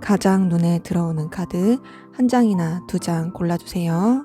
가장 눈에 들어오는 카드 한 장이나 두 장 골라주세요.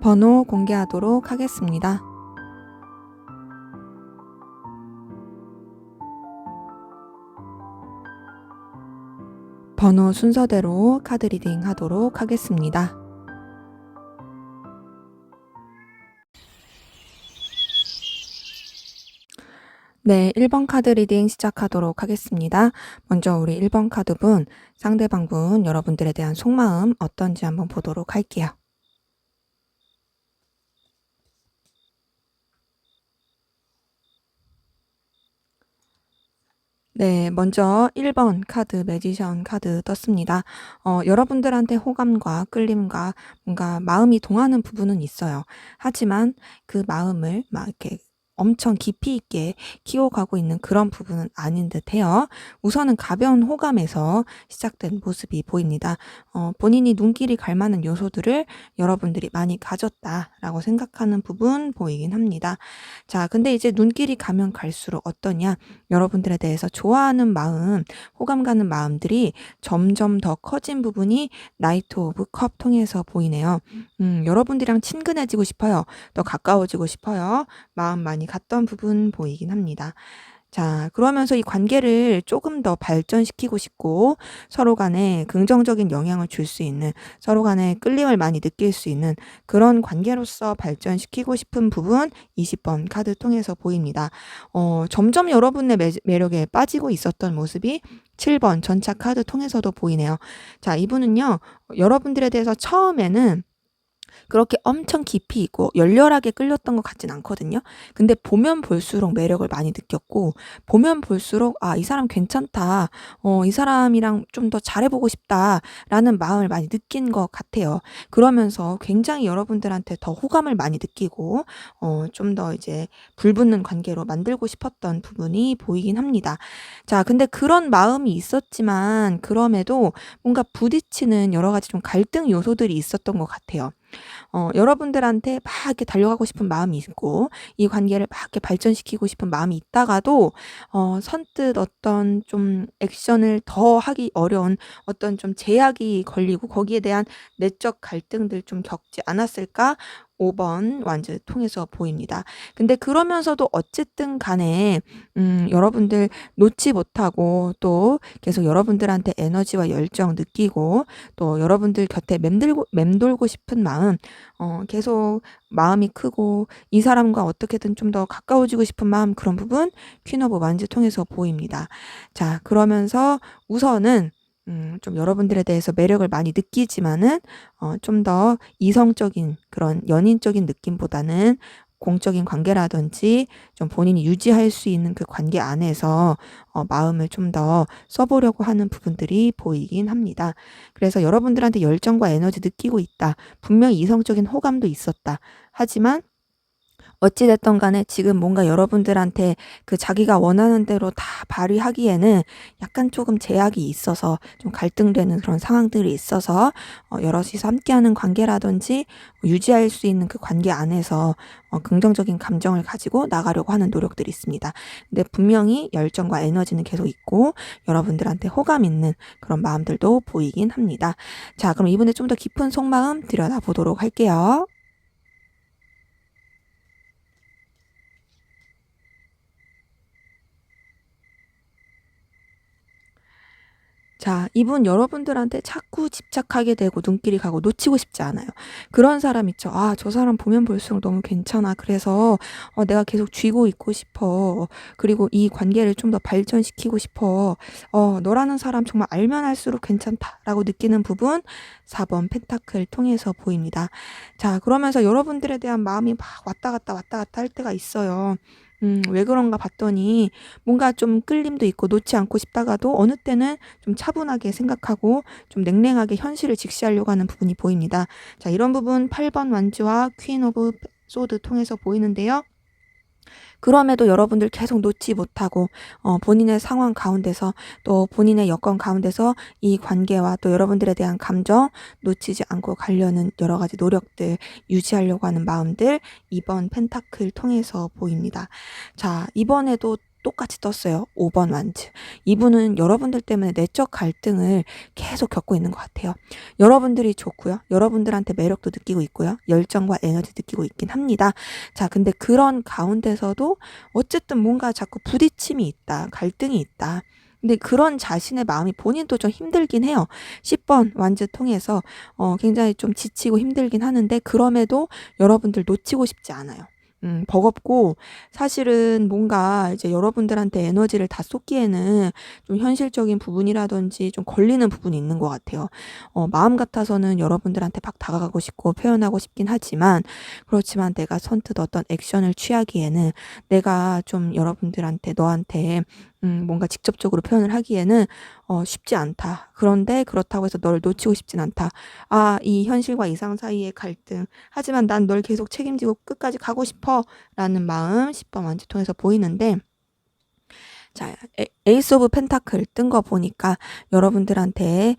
번호 공개하도록 하겠습니다. 번호 순서대로 카드 리딩 하도록 하겠습니다. 네, 1번 카드 리딩 시작하도록 하겠습니다. 먼저 우리 1번 카드분, 상대방분 여러분들에 대한 속마음 어떤지 한번 보도록 할게요. 네, 먼저 1번 카드 매지션 카드 떴습니다. 여러분들한테 호감과 끌림과 뭔가 마음이 동하는 부분은 있어요. 하지만 그 마음을 막 이렇게 엄청 깊이 있게 키워가고 있는 그런 부분은 아닌 듯해요. 우선은 가벼운 호감에서 시작된 모습이 보입니다. 본인이 눈길이 갈 만한 요소들을 여러분들이 많이 가졌다라고 생각하는 부분 보이긴 합니다. 자, 근데 이제 눈길이 가면 갈수록 어떠냐? 여러분들에 대해서 좋아하는 마음, 호감 가는 마음들이 점점 더 커진 부분이 나이트 오브 컵 통해서 보이네요. 여러분들이랑 친근해지고 싶어요. 더 가까워지고 싶어요. 마음 많이 갔던 부분 보이긴 합니다. 자, 그러면서 이 관계를 조금 더 발전시키고 싶고 서로 간에 긍정적인 영향을 줄 수 있는, 서로 간에 끌림을 많이 느낄 수 있는 그런 관계로서 발전시키고 싶은 부분 20번 카드 통해서 보입니다. 점점 여러분의 매력에 빠지고 있었던 모습이 7번 전차 카드 통해서도 보이네요. 자, 이분은요, 여러분들에 대해서 처음에는 그렇게 엄청 깊이 있고 열렬하게 끌렸던 것 같진 않거든요. 근데 보면 볼수록 매력을 많이 느꼈고, 보면 볼수록 아, 이 사람 괜찮다. 이 사람이랑 좀 더 잘해보고 싶다라는 마음을 많이 느낀 것 같아요. 그러면서 굉장히 여러분들한테 더 호감을 많이 느끼고, 좀 더 이제 불붙는 관계로 만들고 싶었던 부분이 보이긴 합니다. 자, 근데 그런 마음이 있었지만 그럼에도 뭔가 부딪히는 여러 가지 좀 갈등 요소들이 있었던 것 같아요. 여러분들한테 막 이렇게 달려가고 싶은 마음이 있고 이 관계를 막 이렇게 발전시키고 싶은 마음이 있다가도 선뜻 어떤 좀 액션을 더 하기 어려운 어떤 좀 제약이 걸리고 거기에 대한 내적 갈등들 좀 겪지 않았을까? 5번 완즈 통해서 보입니다. 근데 그러면서도 어쨌든 간에 여러분들 놓지 못하고 또 계속 여러분들한테 에너지와 열정 느끼고 또 여러분들 곁에 맴돌고 싶은 마음, 계속 마음이 크고 이 사람과 어떻게든 좀 더 가까워지고 싶은 마음, 그런 부분 퀸 오브 완즈 통해서 보입니다. 자, 그러면서 우선은 좀 여러분들에 대해서 매력을 많이 느끼지만은 좀 더 이성적인 그런 연인적인 느낌보다는 공적인 관계라든지 좀 본인이 유지할 수 있는 그 관계 안에서 마음을 좀 더 써보려고 하는 부분들이 보이긴 합니다. 그래서 여러분들한테 열정과 에너지 느끼고 있다. 분명히 이성적인 호감도 있었다. 하지만 어찌 됐든 간에 지금 뭔가 여러분들한테 그 자기가 원하는 대로 다 발휘하기에는 약간 조금 제약이 있어서 좀 갈등되는 그런 상황들이 있어서 여럿이서 함께하는 관계라든지 유지할 수 있는 그 관계 안에서 긍정적인 감정을 가지고 나가려고 하는 노력들이 있습니다. 근데 분명히 열정과 에너지는 계속 있고 여러분들한테 호감 있는 그런 마음들도 보이긴 합니다. 자, 그럼 이번에 좀 더 깊은 속마음 들여다보도록 할게요. 자, 이분 여러분들한테 자꾸 집착하게 되고 눈길이 가고 놓치고 싶지 않아요. 그런 사람 있죠. 아, 저 사람 보면 볼수록 너무 괜찮아. 그래서 내가 계속 쥐고 있고 싶어. 그리고 이 관계를 좀 더 발전시키고 싶어. 너라는 사람 정말 알면 알수록 괜찮다라고 느끼는 부분 4번 펜타클 통해서 보입니다. 자, 그러면서 여러분들에 대한 마음이 막 왔다 갔다 할 때가 있어요. 왜 그런가 봤더니 뭔가 좀 끌림도 있고 놓지 않고 싶다가도 어느 때는 좀 차분하게 생각하고 좀 냉랭하게 현실을 직시하려고 하는 부분이 보입니다. 자, 이런 부분 8번 완주와 퀸 오브 소드 통해서 보이는데요. 그럼에도 여러분들 계속 놓지 못하고 본인의 상황 가운데서 또 본인의 여건 가운데서 이 관계와 또 여러분들에 대한 감정 놓치지 않고 가려는 여러 가지 노력들 유지하려고 하는 마음들 2번 펜타클 통해서 보입니다. 자, 이번에도 똑같이 떴어요. 5번 완즈. 이분은 여러분들 때문에 내적 갈등을 계속 겪고 있는 것 같아요. 여러분들이 좋고요. 여러분들한테 매력도 느끼고 있고요. 열정과 에너지 느끼고 있긴 합니다. 자, 근데 그런 가운데서도 어쨌든 뭔가 자꾸 부딪힘이 있다. 갈등이 있다. 근데 그런 자신의 마음이 본인도 좀 힘들긴 해요. 10번 완즈 통해서 굉장히 좀 지치고 힘들긴 하는데 그럼에도 여러분들 놓치고 싶지 않아요. 버겁고 사실은 뭔가 이제 여러분들한테 에너지를 다 쏟기에는 좀 현실적인 부분이라든지 좀 걸리는 부분이 있는 것 같아요. 마음 같아서는 여러분들한테 막 다가가고 싶고 표현하고 싶긴 하지만 그렇지만 내가 선뜻 어떤 액션을 취하기에는 내가 좀 여러분들한테 너한테 뭔가 직접적으로 표현을 하기에는 쉽지 않다. 그런데 그렇다고 해서 너를 놓치고 싶진 않다. 아, 이 현실과 이상 사이의 갈등. 하지만 난 널 계속 책임지고 끝까지 가고 싶어. 라는 마음 10번 완지 통해서 보이는데 자, 에이스 오브 펜타클 뜬 거 보니까 여러분들한테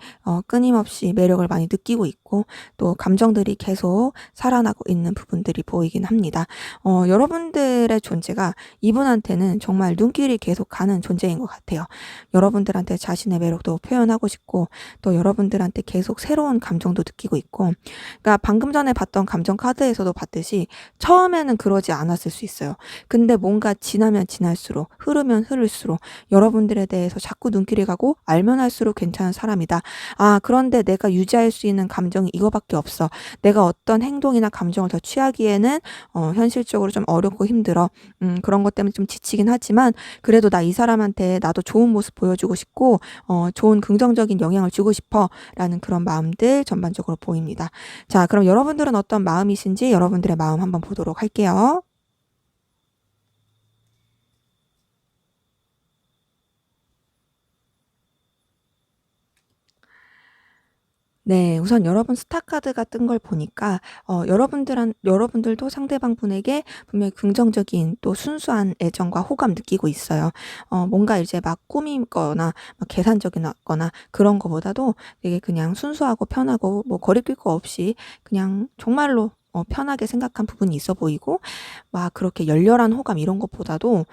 끊임없이 매력을 많이 느끼고 있고 또 감정들이 계속 살아나고 있는 부분들이 보이긴 합니다. 여러분들의 존재가 이분한테는 정말 눈길이 계속 가는 존재인 것 같아요. 여러분들한테 자신의 매력도 표현하고 싶고 또 여러분들한테 계속 새로운 감정도 느끼고 있고 그러니까 방금 전에 봤던 감정 카드에서도 봤듯이 처음에는 그러지 않았을 수 있어요. 근데 뭔가 지나면 지날수록 흐르면 흐를수록 여러분들에 대해서 자꾸 눈길이 가고 알면 할수록 괜찮은 사람이다. 아, 그런데 내가 유지할 수 있는 감정이 이거밖에 없어. 내가 어떤 행동이나 감정을 더 취하기에는 현실적으로 좀 어렵고 힘들어. 그런 것 때문에 좀 지치긴 하지만 그래도 나 이 사람한테 나도 좋은 모습 보여주고 싶고 좋은 긍정적인 영향을 주고 싶어 라는 그런 마음들 전반적으로 보입니다. 자, 그럼 여러분들은 어떤 마음이신지 여러분들의 마음 한번 보도록 할게요. 네. 우선 여러분 스타카드가 뜬 걸 보니까 여러분들도 상대방 분에게 분명히 긍정적인 또 순수한 애정과 호감 느끼고 있어요. 뭔가 이제 막 꾸미거나 막 계산적이거나 그런 거보다도 되게 그냥 순수하고 편하고 뭐 거리낄 거 없이 그냥 정말로 편하게 생각한 부분이 있어 보이고 막 그렇게 열렬한 호감 이런 것보다도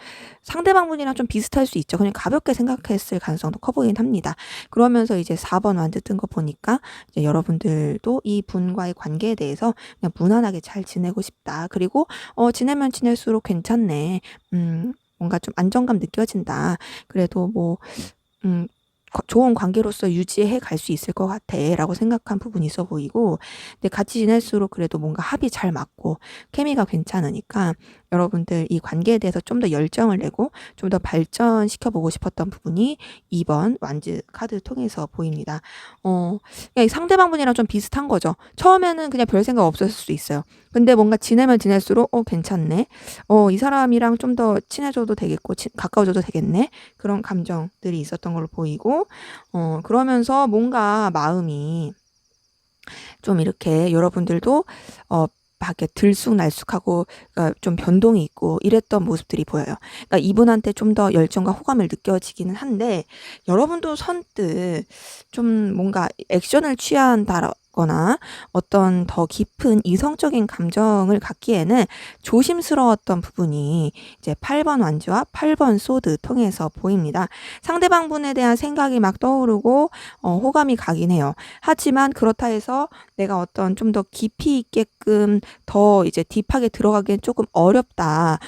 상대방 분이랑 좀 비슷할 수 있죠. 그냥 가볍게 생각했을 가능성도 커 보이긴 합니다. 그러면서 이제 4번 완드 뜬 거 보니까 이제 여러분들도 이 분과의 관계에 대해서 그냥 무난하게 잘 지내고 싶다. 그리고 지내면 지낼수록 괜찮네. 뭔가 좀 안정감 느껴진다. 그래도 뭐 좋은 관계로서 유지해 갈 수 있을 것 같아 라고 생각한 부분이 있어 보이고 근데 같이 지낼수록 그래도 뭔가 합이 잘 맞고 케미가 괜찮으니까 여러분들 이 관계에 대해서 좀 더 열정을 내고 좀 더 발전시켜 보고 싶었던 부분이 2번 완즈 카드 통해서 보입니다. 그냥 이 상대방 분이랑 좀 비슷한 거죠. 처음에는 그냥 별 생각 없었을 수 있어요. 근데 뭔가 지내면 지낼수록 괜찮네. 이 사람이랑 좀 더 친해져도 되겠고 가까워져도 되겠네. 그런 감정들이 있었던 걸로 보이고 그러면서 뭔가 마음이 좀 이렇게 여러분들도 막 이렇게 들쑥날쑥하고 좀 변동이 있고 이랬던 모습들이 보여요. 그러니까 이분한테 좀 더 열정과 호감을 느껴지기는 한데 여러분도 선뜻 좀 뭔가 액션을 취한다거나 어떤 더 깊은 이성적인 감정을 갖기에는 조심스러웠던 부분이 이제 8번 완주와 8번 소드 통해서 보입니다. 상대방 분에 대한 생각이 막 떠오르고 호감이 가긴 해요. 하지만 그렇다 해서 내가 어떤 좀 더 깊이 있게끔 더 이제 딥하게 들어가기엔 조금 어렵다.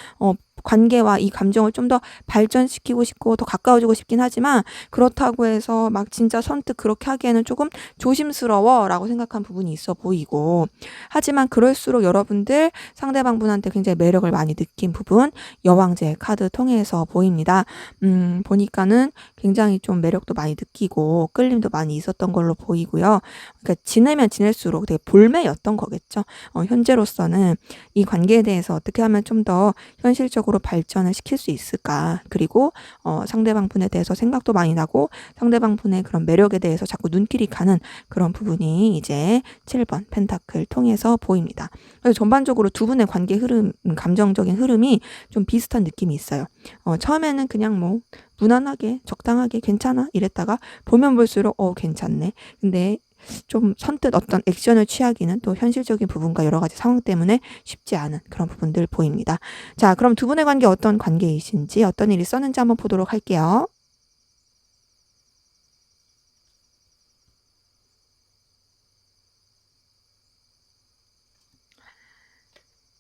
관계와 이 감정을 좀 더 발전시키고 싶고 더 가까워지고 싶긴 하지만 그렇다고 해서 막 진짜 선뜻 그렇게 하기에는 조금 조심스러워라고 생각한 부분이 있어 보이고 하지만 그럴수록 여러분들 상대방분한테 굉장히 매력을 많이 느낀 부분 여왕제 카드 통해서 보입니다. 보니까는 굉장히 좀 매력도 많이 느끼고 끌림도 많이 있었던 걸로 보이고요. 그러니까 지내면 지낼수록 되게 볼매였던 거겠죠. 현재로서는 이 관계에 대해서 어떻게 하면 좀 더 현실적으로 발전을 시킬 수 있을까? 그리고 상대방 분에 대해서 생각도 많이 나고 상대방 분의 그런 매력에 대해서 자꾸 눈길이 가는 그런 부분이 이제 7번 펜타클 통해서 보입니다. 그래서 전반적으로 두 분의 관계 흐름, 감정적인 흐름이 좀 비슷한 느낌이 있어요. 처음에는 그냥 뭐 무난하게 적당하게 괜찮아 이랬다가 보면 볼수록 괜찮네. 근데 좀 선뜻 어떤 액션을 취하기는 또 현실적인 부분과 여러 가지 상황 때문에 쉽지 않은 그런 부분들 보입니다. 자, 그럼 두 분의 관계 어떤 관계이신지 어떤 일이 있었는지 한번 보도록 할게요.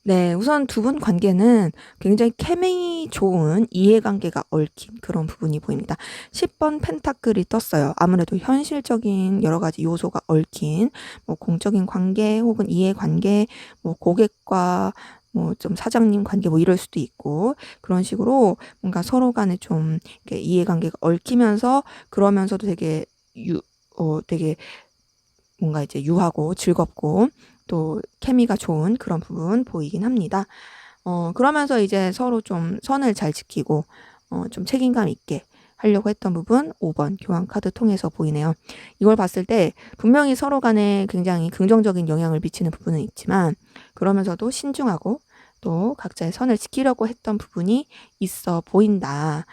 네, 우선 두 분 관계는 굉장히 케미 좋은 이해관계가 얽힌 그런 부분이 보입니다. 10번 펜타클이 떴어요. 아무래도 현실적인 여러 가지 요소가 얽힌 뭐 공적인 관계 혹은 이해관계, 뭐 고객과 뭐 좀 사장님 관계 뭐 이럴 수도 있고 그런 식으로 뭔가 서로 간에 좀 이렇게 이해관계가 얽히면서 그러면서도 되게 뭔가 이제 유하고 즐겁고 또 케미가 좋은 그런 부분 보이긴 합니다. 그러면서 이제 서로 좀 선을 잘 지키고 좀 책임감 있게 하려고 했던 부분 5번 교환 카드 통해서 보이네요. 이걸 봤을 때 분명히 서로 간에 굉장히 긍정적인 영향을 미치는 부분은 있지만 그러면서도 신중하고 또 각자의 선을 지키려고 했던 부분이 있어 보인다.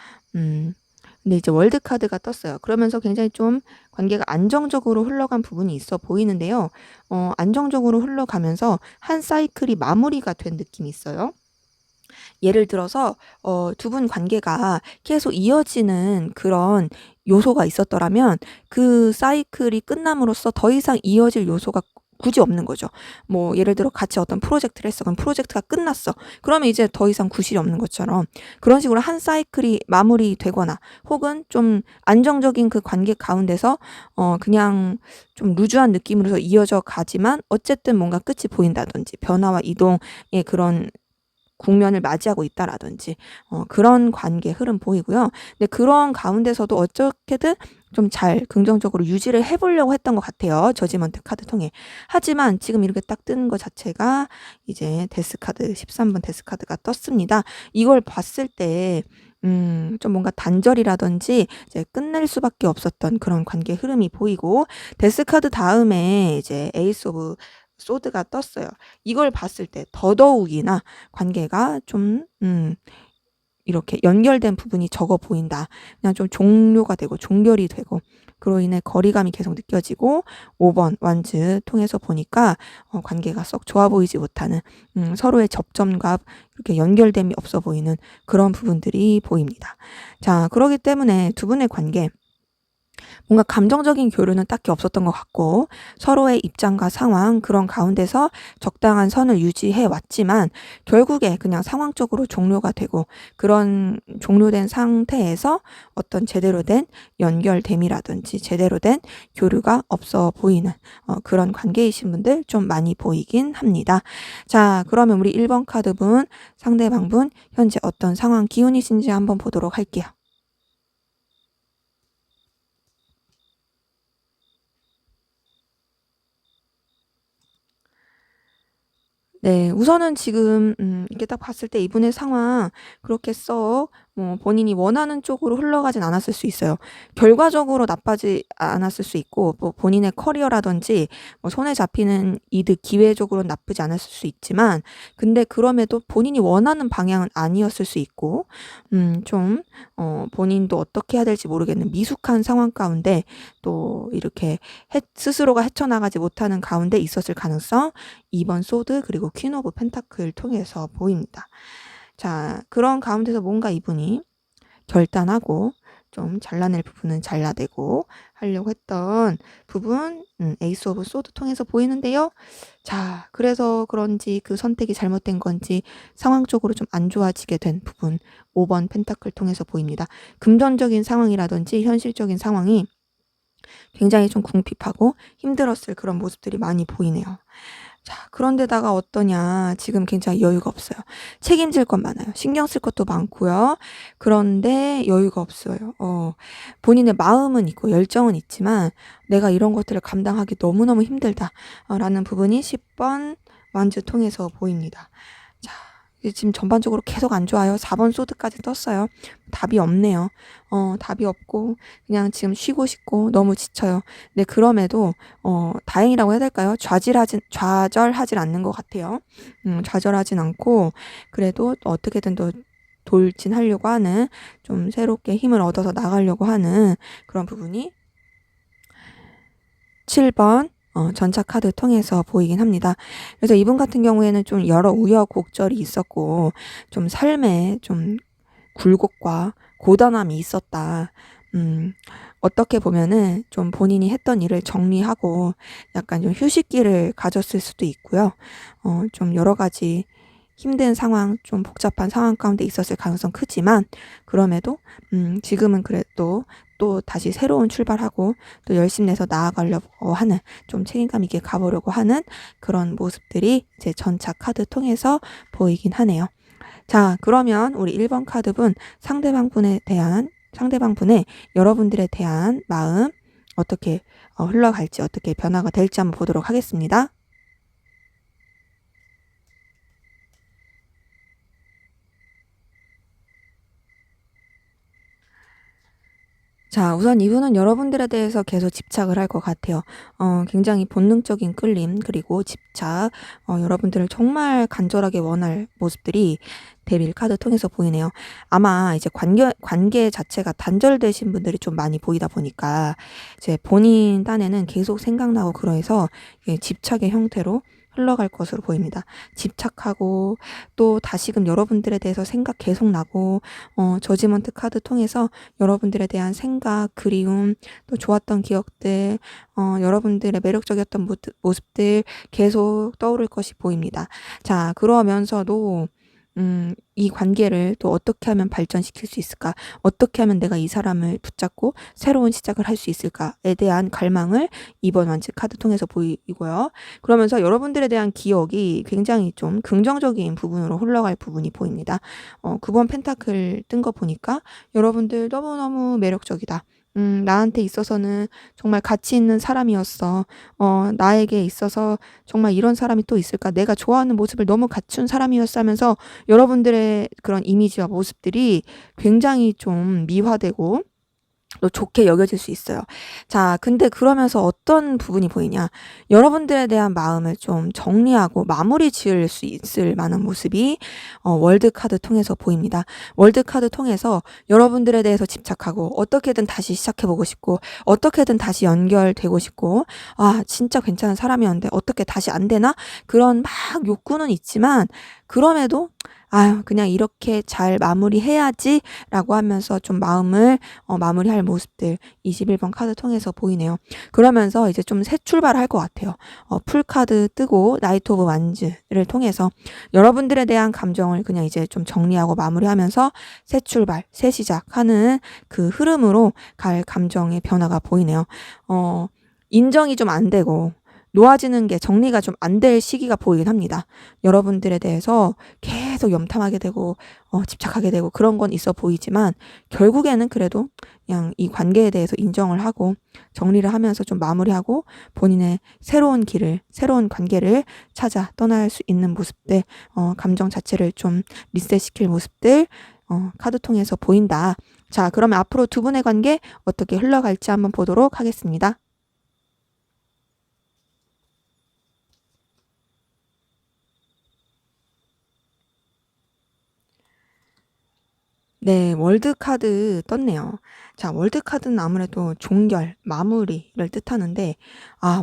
근데 이제 월드 카드가 떴어요. 그러면서 굉장히 좀 관계가 안정적으로 흘러간 부분이 있어 보이는데요. 안정적으로 흘러가면서 한 사이클이 마무리가 된 느낌이 있어요. 예를 들어서 두 분 관계가 계속 이어지는 그런 요소가 있었더라면 그 사이클이 끝남으로써 더 이상 이어질 요소가 굳이 없는 거죠. 뭐 예를 들어 같이 어떤 프로젝트를 했어. 그럼 프로젝트가 끝났어. 그러면 이제 더 이상 구실이 없는 것처럼 그런 식으로 한 사이클이 마무리되거나 혹은 좀 안정적인 그 관계 가운데서 그냥 좀 루즈한 느낌으로 이어져 가지만 어쨌든 뭔가 끝이 보인다든지 변화와 이동의 그런 국면을 맞이하고 있다라든지 그런 관계 흐름 보이고요. 근데 그런 가운데서도 어떻게든 좀 잘 긍정적으로 유지를 해보려고 했던 것 같아요. 저지먼트 카드 통해. 하지만 지금 이렇게 딱 뜨는 것 자체가 이제 데스 카드 13번 데스 카드가 떴습니다. 이걸 봤을 때 좀 뭔가 단절이라든지 이제 끝낼 수밖에 없었던 그런 관계 흐름이 보이고 데스 카드 다음에 이제 에이스 오브 소드가 떴어요. 이걸 봤을 때 더더욱이나 관계가 좀 이렇게 연결된 부분이 적어 보인다. 그냥 좀 종료가 되고 종결이 되고 그로 인해 거리감이 계속 느껴지고 5번 완즈 통해서 보니까 관계가 썩 좋아 보이지 못하는 서로의 접점과 이렇게 연결됨이 없어 보이는 그런 부분들이 보입니다. 자, 그러기 때문에 두 분의 관계 뭔가 감정적인 교류는 딱히 없었던 것 같고 서로의 입장과 상황 그런 가운데서 적당한 선을 유지해 왔지만 결국에 그냥 상황적으로 종료가 되고 그런 종료된 상태에서 어떤 제대로 된 연결됨이라든지 제대로 된 교류가 없어 보이는 그런 관계이신 분들 좀 많이 보이긴 합니다. 자, 그러면 우리 1번 카드분 상대방분 현재 어떤 상황 기운이신지 한번 보도록 할게요. 네. 우선은 지금 이렇게 딱 봤을 때 이분의 상황 그렇게 썩 뭐 본인이 원하는 쪽으로 흘러가진 않았을 수 있어요. 결과적으로 나빠지 않았을 수 있고 뭐 본인의 커리어라든지 뭐 손에 잡히는 이득 기회적으로는 나쁘지 않았을 수 있지만 근데 그럼에도 본인이 원하는 방향은 아니었을 수 있고 좀 본인도 어떻게 해야 될지 모르겠는 미숙한 상황 가운데 또 이렇게 스스로가 헤쳐나가지 못하는 가운데 있었을 가능성 2번 소드 그리고 퀸 오브 펜타클 통해서 보입니다. 자, 그런 가운데서 뭔가 이분이 결단하고 좀 잘라낼 부분은 잘라내고 하려고 했던 부분, 에이스 오브 소드 통해서 보이는데요. 자, 그래서 그런지 그 선택이 잘못된 건지 상황적으로 좀 안 좋아지게 된 부분 5번 펜타클 통해서 보입니다. 금전적인 상황이라든지 현실적인 상황이 굉장히 좀 궁핍하고 힘들었을 그런 모습들이 많이 보이네요. 자, 그런데다가 어떠냐. 지금 굉장히 여유가 없어요. 책임질 것 많아요. 신경 쓸 것도 많고요. 그런데 여유가 없어요. 본인의 마음은 있고 열정은 있지만 내가 이런 것들을 감당하기 너무너무 힘들다. 라는 부분이 10번 완즈 통해서 보입니다. 자, 지금 전반적으로 계속 안 좋아요. 4번 소드까지 떴어요. 답이 없네요. 답이 없고 그냥 지금 쉬고 싶고 너무 지쳐요. 네, 그럼에도 다행이라고 해야 될까요? 좌절하진 않는 것 같아요. 좌절하진 않고 그래도 어떻게든 또 돌진하려고 하는, 좀 새롭게 힘을 얻어서 나가려고 하는 그런 부분이 7번 전차 카드 통해서 보이긴 합니다. 그래서 이분 같은 경우에는 좀 여러 우여곡절이 있었고 좀 삶에 좀 굴곡과 고단함이 있었다. 어떻게 보면은 좀 본인이 했던 일을 정리하고 약간 좀 휴식기를 가졌을 수도 있고요. 좀 여러 가지 힘든 상황, 좀 복잡한 상황 가운데 있었을 가능성 크지만 그럼에도 지금은 그래도 또 다시 새로운 출발하고 또 열심히 내서 나아가려고 하는, 좀 책임감 있게 가보려고 하는 그런 모습들이 제 전차 카드 통해서 보이긴 하네요. 자, 그러면 우리 1번 카드분 상대방분의 여러분들에 대한 마음 어떻게 흘러갈지, 어떻게 변화가 될지 한번 보도록 하겠습니다. 자, 우선 이분은 여러분들에 대해서 계속 집착을 할 것 같아요. 굉장히 본능적인 끌림, 그리고 집착, 여러분들을 정말 간절하게 원할 모습들이 데빌 카드 통해서 보이네요. 아마 이제 관계 자체가 단절되신 분들이 좀 많이 보이다 보니까 이제 본인 딴에는 계속 생각나고 그래서 집착의 형태로 흘러갈 것으로 보입니다. 집착하고 또 다시금 여러분들에 대해서 생각 계속 나고, 저지먼트 카드 통해서 여러분들에 대한 생각, 그리움, 또 좋았던 기억들, 여러분들의 매력적이었던 모습들 계속 떠오를 것이 보입니다. 자, 그러면서도 이 관계를 또 어떻게 하면 발전시킬 수 있을까? 어떻게 하면 내가 이 사람을 붙잡고 새로운 시작을 할 수 있을까에 대한 갈망을 이번 완즈 카드 통해서 보이고요. 그러면서 여러분들에 대한 기억이 굉장히 좀 긍정적인 부분으로 흘러갈 부분이 보입니다. 9번 펜타클 뜬 거 보니까 여러분들 너무너무 매력적이다. 나한테 있어서는 정말 가치 있는 사람이었어. 나에게 있어서 정말 이런 사람이 또 있을까? 내가 좋아하는 모습을 너무 갖춘 사람이었어 하면서 여러분들의 그런 이미지와 모습들이 굉장히 좀 미화되고 또 좋게 여겨질 수 있어요. 자, 근데 그러면서 어떤 부분이 보이냐? 여러분들에 대한 마음을 좀 정리하고 마무리 지을 수 있을 만한 모습이 월드 카드 통해서 보입니다. 월드 카드 통해서 여러분들에 대해서 집착하고 어떻게든 다시 시작해보고 싶고 어떻게든 다시 연결되고 싶고, 아, 진짜 괜찮은 사람이었는데 어떻게 다시 안 되나? 그런 막 욕구는 있지만 그럼에도 아유, 그냥 이렇게 잘 마무리해야지 라고 하면서 좀 마음을 마무리할 모습들 21번 카드 통해서 보이네요. 그러면서 이제 좀 새 출발할 것 같아요. 풀카드 뜨고 나이트 오브 완즈를 통해서 여러분들에 대한 감정을 그냥 이제 좀 정리하고 마무리하면서 새 출발, 새 시작하는 그 흐름으로 갈 감정의 변화가 보이네요. 인정이 좀 안 되고 놓아지는 게 정리가 좀 안 될 시기가 보이긴 합니다. 여러분들에 대해서 계속 염탐하게 되고 집착하게 되고 그런 건 있어 보이지만 결국에는 그래도 그냥 이 관계에 대해서 인정을 하고 정리를 하면서 좀 마무리하고 본인의 새로운 길을, 새로운 관계를 찾아 떠날 수 있는 모습들, 감정 자체를 좀 리셋시킬 모습들 카드 통해서 보인다. 자, 그러면 앞으로 두 분의 관계 어떻게 흘러갈지 한번 보도록 하겠습니다. 네, 월드 카드 떴네요. 자, 월드 카드는 아무래도 종결, 마무리를 뜻하는데,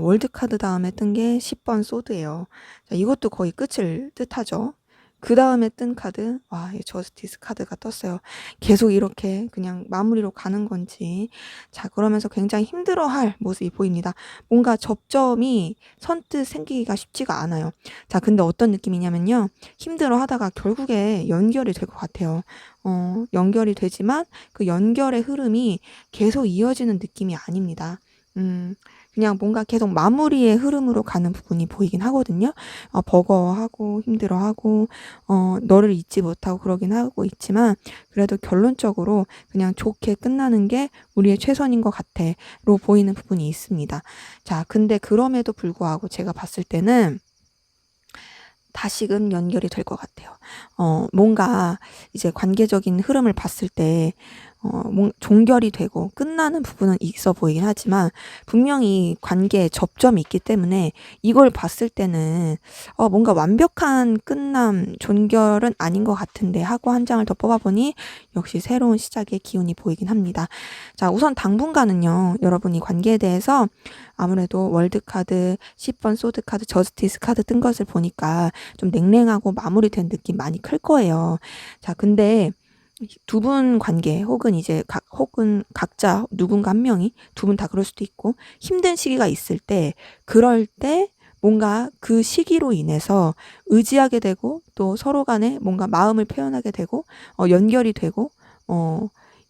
월드 카드 다음에 뜬 게 10번 소드예요. 자, 이것도 거의 끝을 뜻하죠. 그 다음에 뜬 카드, 와, 이 저스티스 카드가 떴어요. 계속 이렇게 그냥 마무리로 가는 건지. 자, 그러면서 굉장히 힘들어할 모습이 보입니다. 뭔가 접점이 선뜻 생기기가 쉽지가 않아요. 자, 근데 어떤 느낌이냐면요. 힘들어 하다가 결국에 연결이 될 것 같아요. 연결이 되지만 그 연결의 흐름이 계속 이어지는 느낌이 아닙니다. 그냥 뭔가 계속 마무리의 흐름으로 가는 부분이 보이긴 하거든요. 버거워하고 힘들어하고 너를 잊지 못하고 그러긴 하고 있지만 그래도 결론적으로 그냥 좋게 끝나는 게 우리의 최선인 것 같아로 보이는 부분이 있습니다. 자, 근데 그럼에도 불구하고 제가 봤을 때는 다시금 연결이 될 것 같아요. 뭔가 이제 관계적인 흐름을 봤을 때 종결이 되고 끝나는 부분은 있어 보이긴 하지만 분명히 관계에 접점이 있기 때문에 이걸 봤을 때는 뭔가 완벽한 끝남, 종결은 아닌 것 같은데 하고 한 장을 더 뽑아보니 역시 새로운 시작의 기운이 보이긴 합니다. 자, 우선 당분간은요, 여러분이 관계에 대해서 아무래도 월드카드, 10번 소드카드, 저스티스 카드 뜬 것을 보니까 좀 냉랭하고 마무리된 느낌 많이 클 거예요. 자, 근데 두 분 관계 혹은 이제 혹은 각자 누군가 한 명이 두 분 다 그럴 수도 있고 힘든 시기가 있을 때 그럴 때 뭔가 그 시기로 인해서 의지하게 되고 또 서로 간에 뭔가 마음을 표현하게 되고 연결이 되고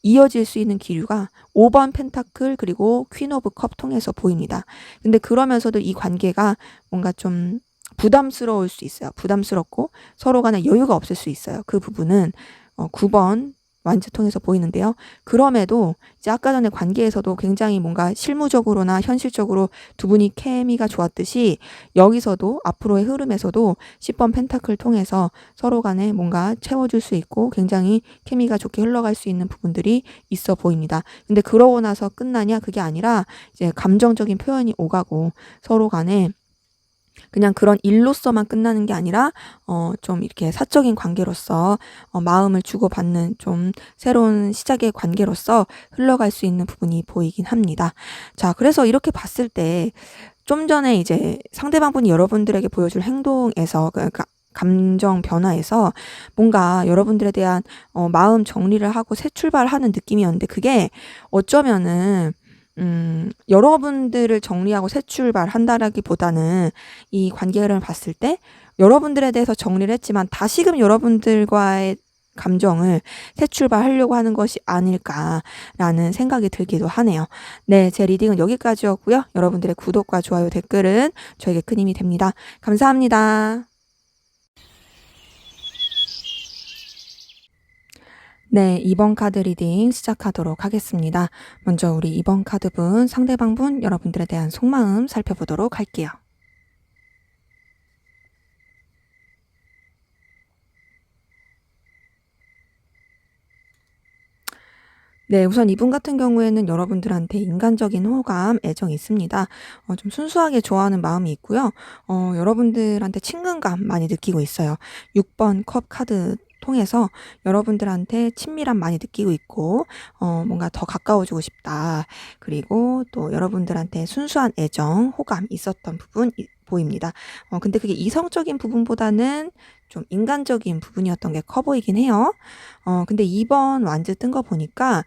이어질 수 있는 기류가 5번 펜타클 그리고 퀸 오브 컵 통해서 보입니다. 근데 그러면서도 이 관계가 뭔가 좀 부담스러울 수 있어요. 부담스럽고 서로 간에 여유가 없을 수 있어요. 그 부분은 9번 완즈 통해서 보이는데요. 그럼에도 이제 아까 전에 관계에서도 굉장히 뭔가 실무적으로나 현실적으로 두 분이 케미가 좋았듯이 여기서도 앞으로의 흐름에서도 10번 펜타클 통해서 서로 간에 뭔가 채워줄 수 있고 굉장히 케미가 좋게 흘러갈 수 있는 부분들이 있어 보입니다. 근데 그러고 나서 끝나냐? 그게 아니라 이제 감정적인 표현이 오가고 서로 간에 그냥 그런 일로서만 끝나는 게 아니라 좀 이렇게 사적인 관계로서 마음을 주고받는 좀 새로운 시작의 관계로서 흘러갈 수 있는 부분이 보이긴 합니다. 자, 그래서 이렇게 봤을 때 좀 전에 이제 상대방분이 여러분들에게 보여줄 행동에서 그러니까 감정 변화에서 뭔가 여러분들에 대한 마음 정리를 하고 새 출발하는 느낌이었는데 그게 어쩌면은 여러분들을 정리하고 새 출발한다라기보다는 이 관계를 봤을 때 여러분들에 대해서 정리를 했지만 다시금 여러분들과의 감정을 새 출발하려고 하는 것이 아닐까라는 생각이 들기도 하네요. 네, 제 리딩은 여기까지였고요. 여러분들의 구독과 좋아요, 댓글은 저에게 큰 힘이 됩니다. 감사합니다. 네, 2번 카드 리딩 시작하도록 하겠습니다. 먼저 우리 2번 카드분, 상대방분 여러분들에 대한 속마음 살펴보도록 할게요. 네, 우선 이분 같은 경우에는 여러분들한테 인간적인 호감, 애정이 있습니다. 좀 순수하게 좋아하는 마음이 있고요. 여러분들한테 친근감 많이 느끼고 있어요. 6번 컵 카드 통해서 여러분들한테 친밀함 많이 느끼고 있고 뭔가 더 가까워지고 싶다. 그리고 또 여러분들한테 순수한 애정, 호감 있었던 부분 보입니다. 근데 그게 이성적인 부분보다는 좀 인간적인 부분이었던 게 커 보이긴 해요. 근데 2번 완즈 뜬 거 보니까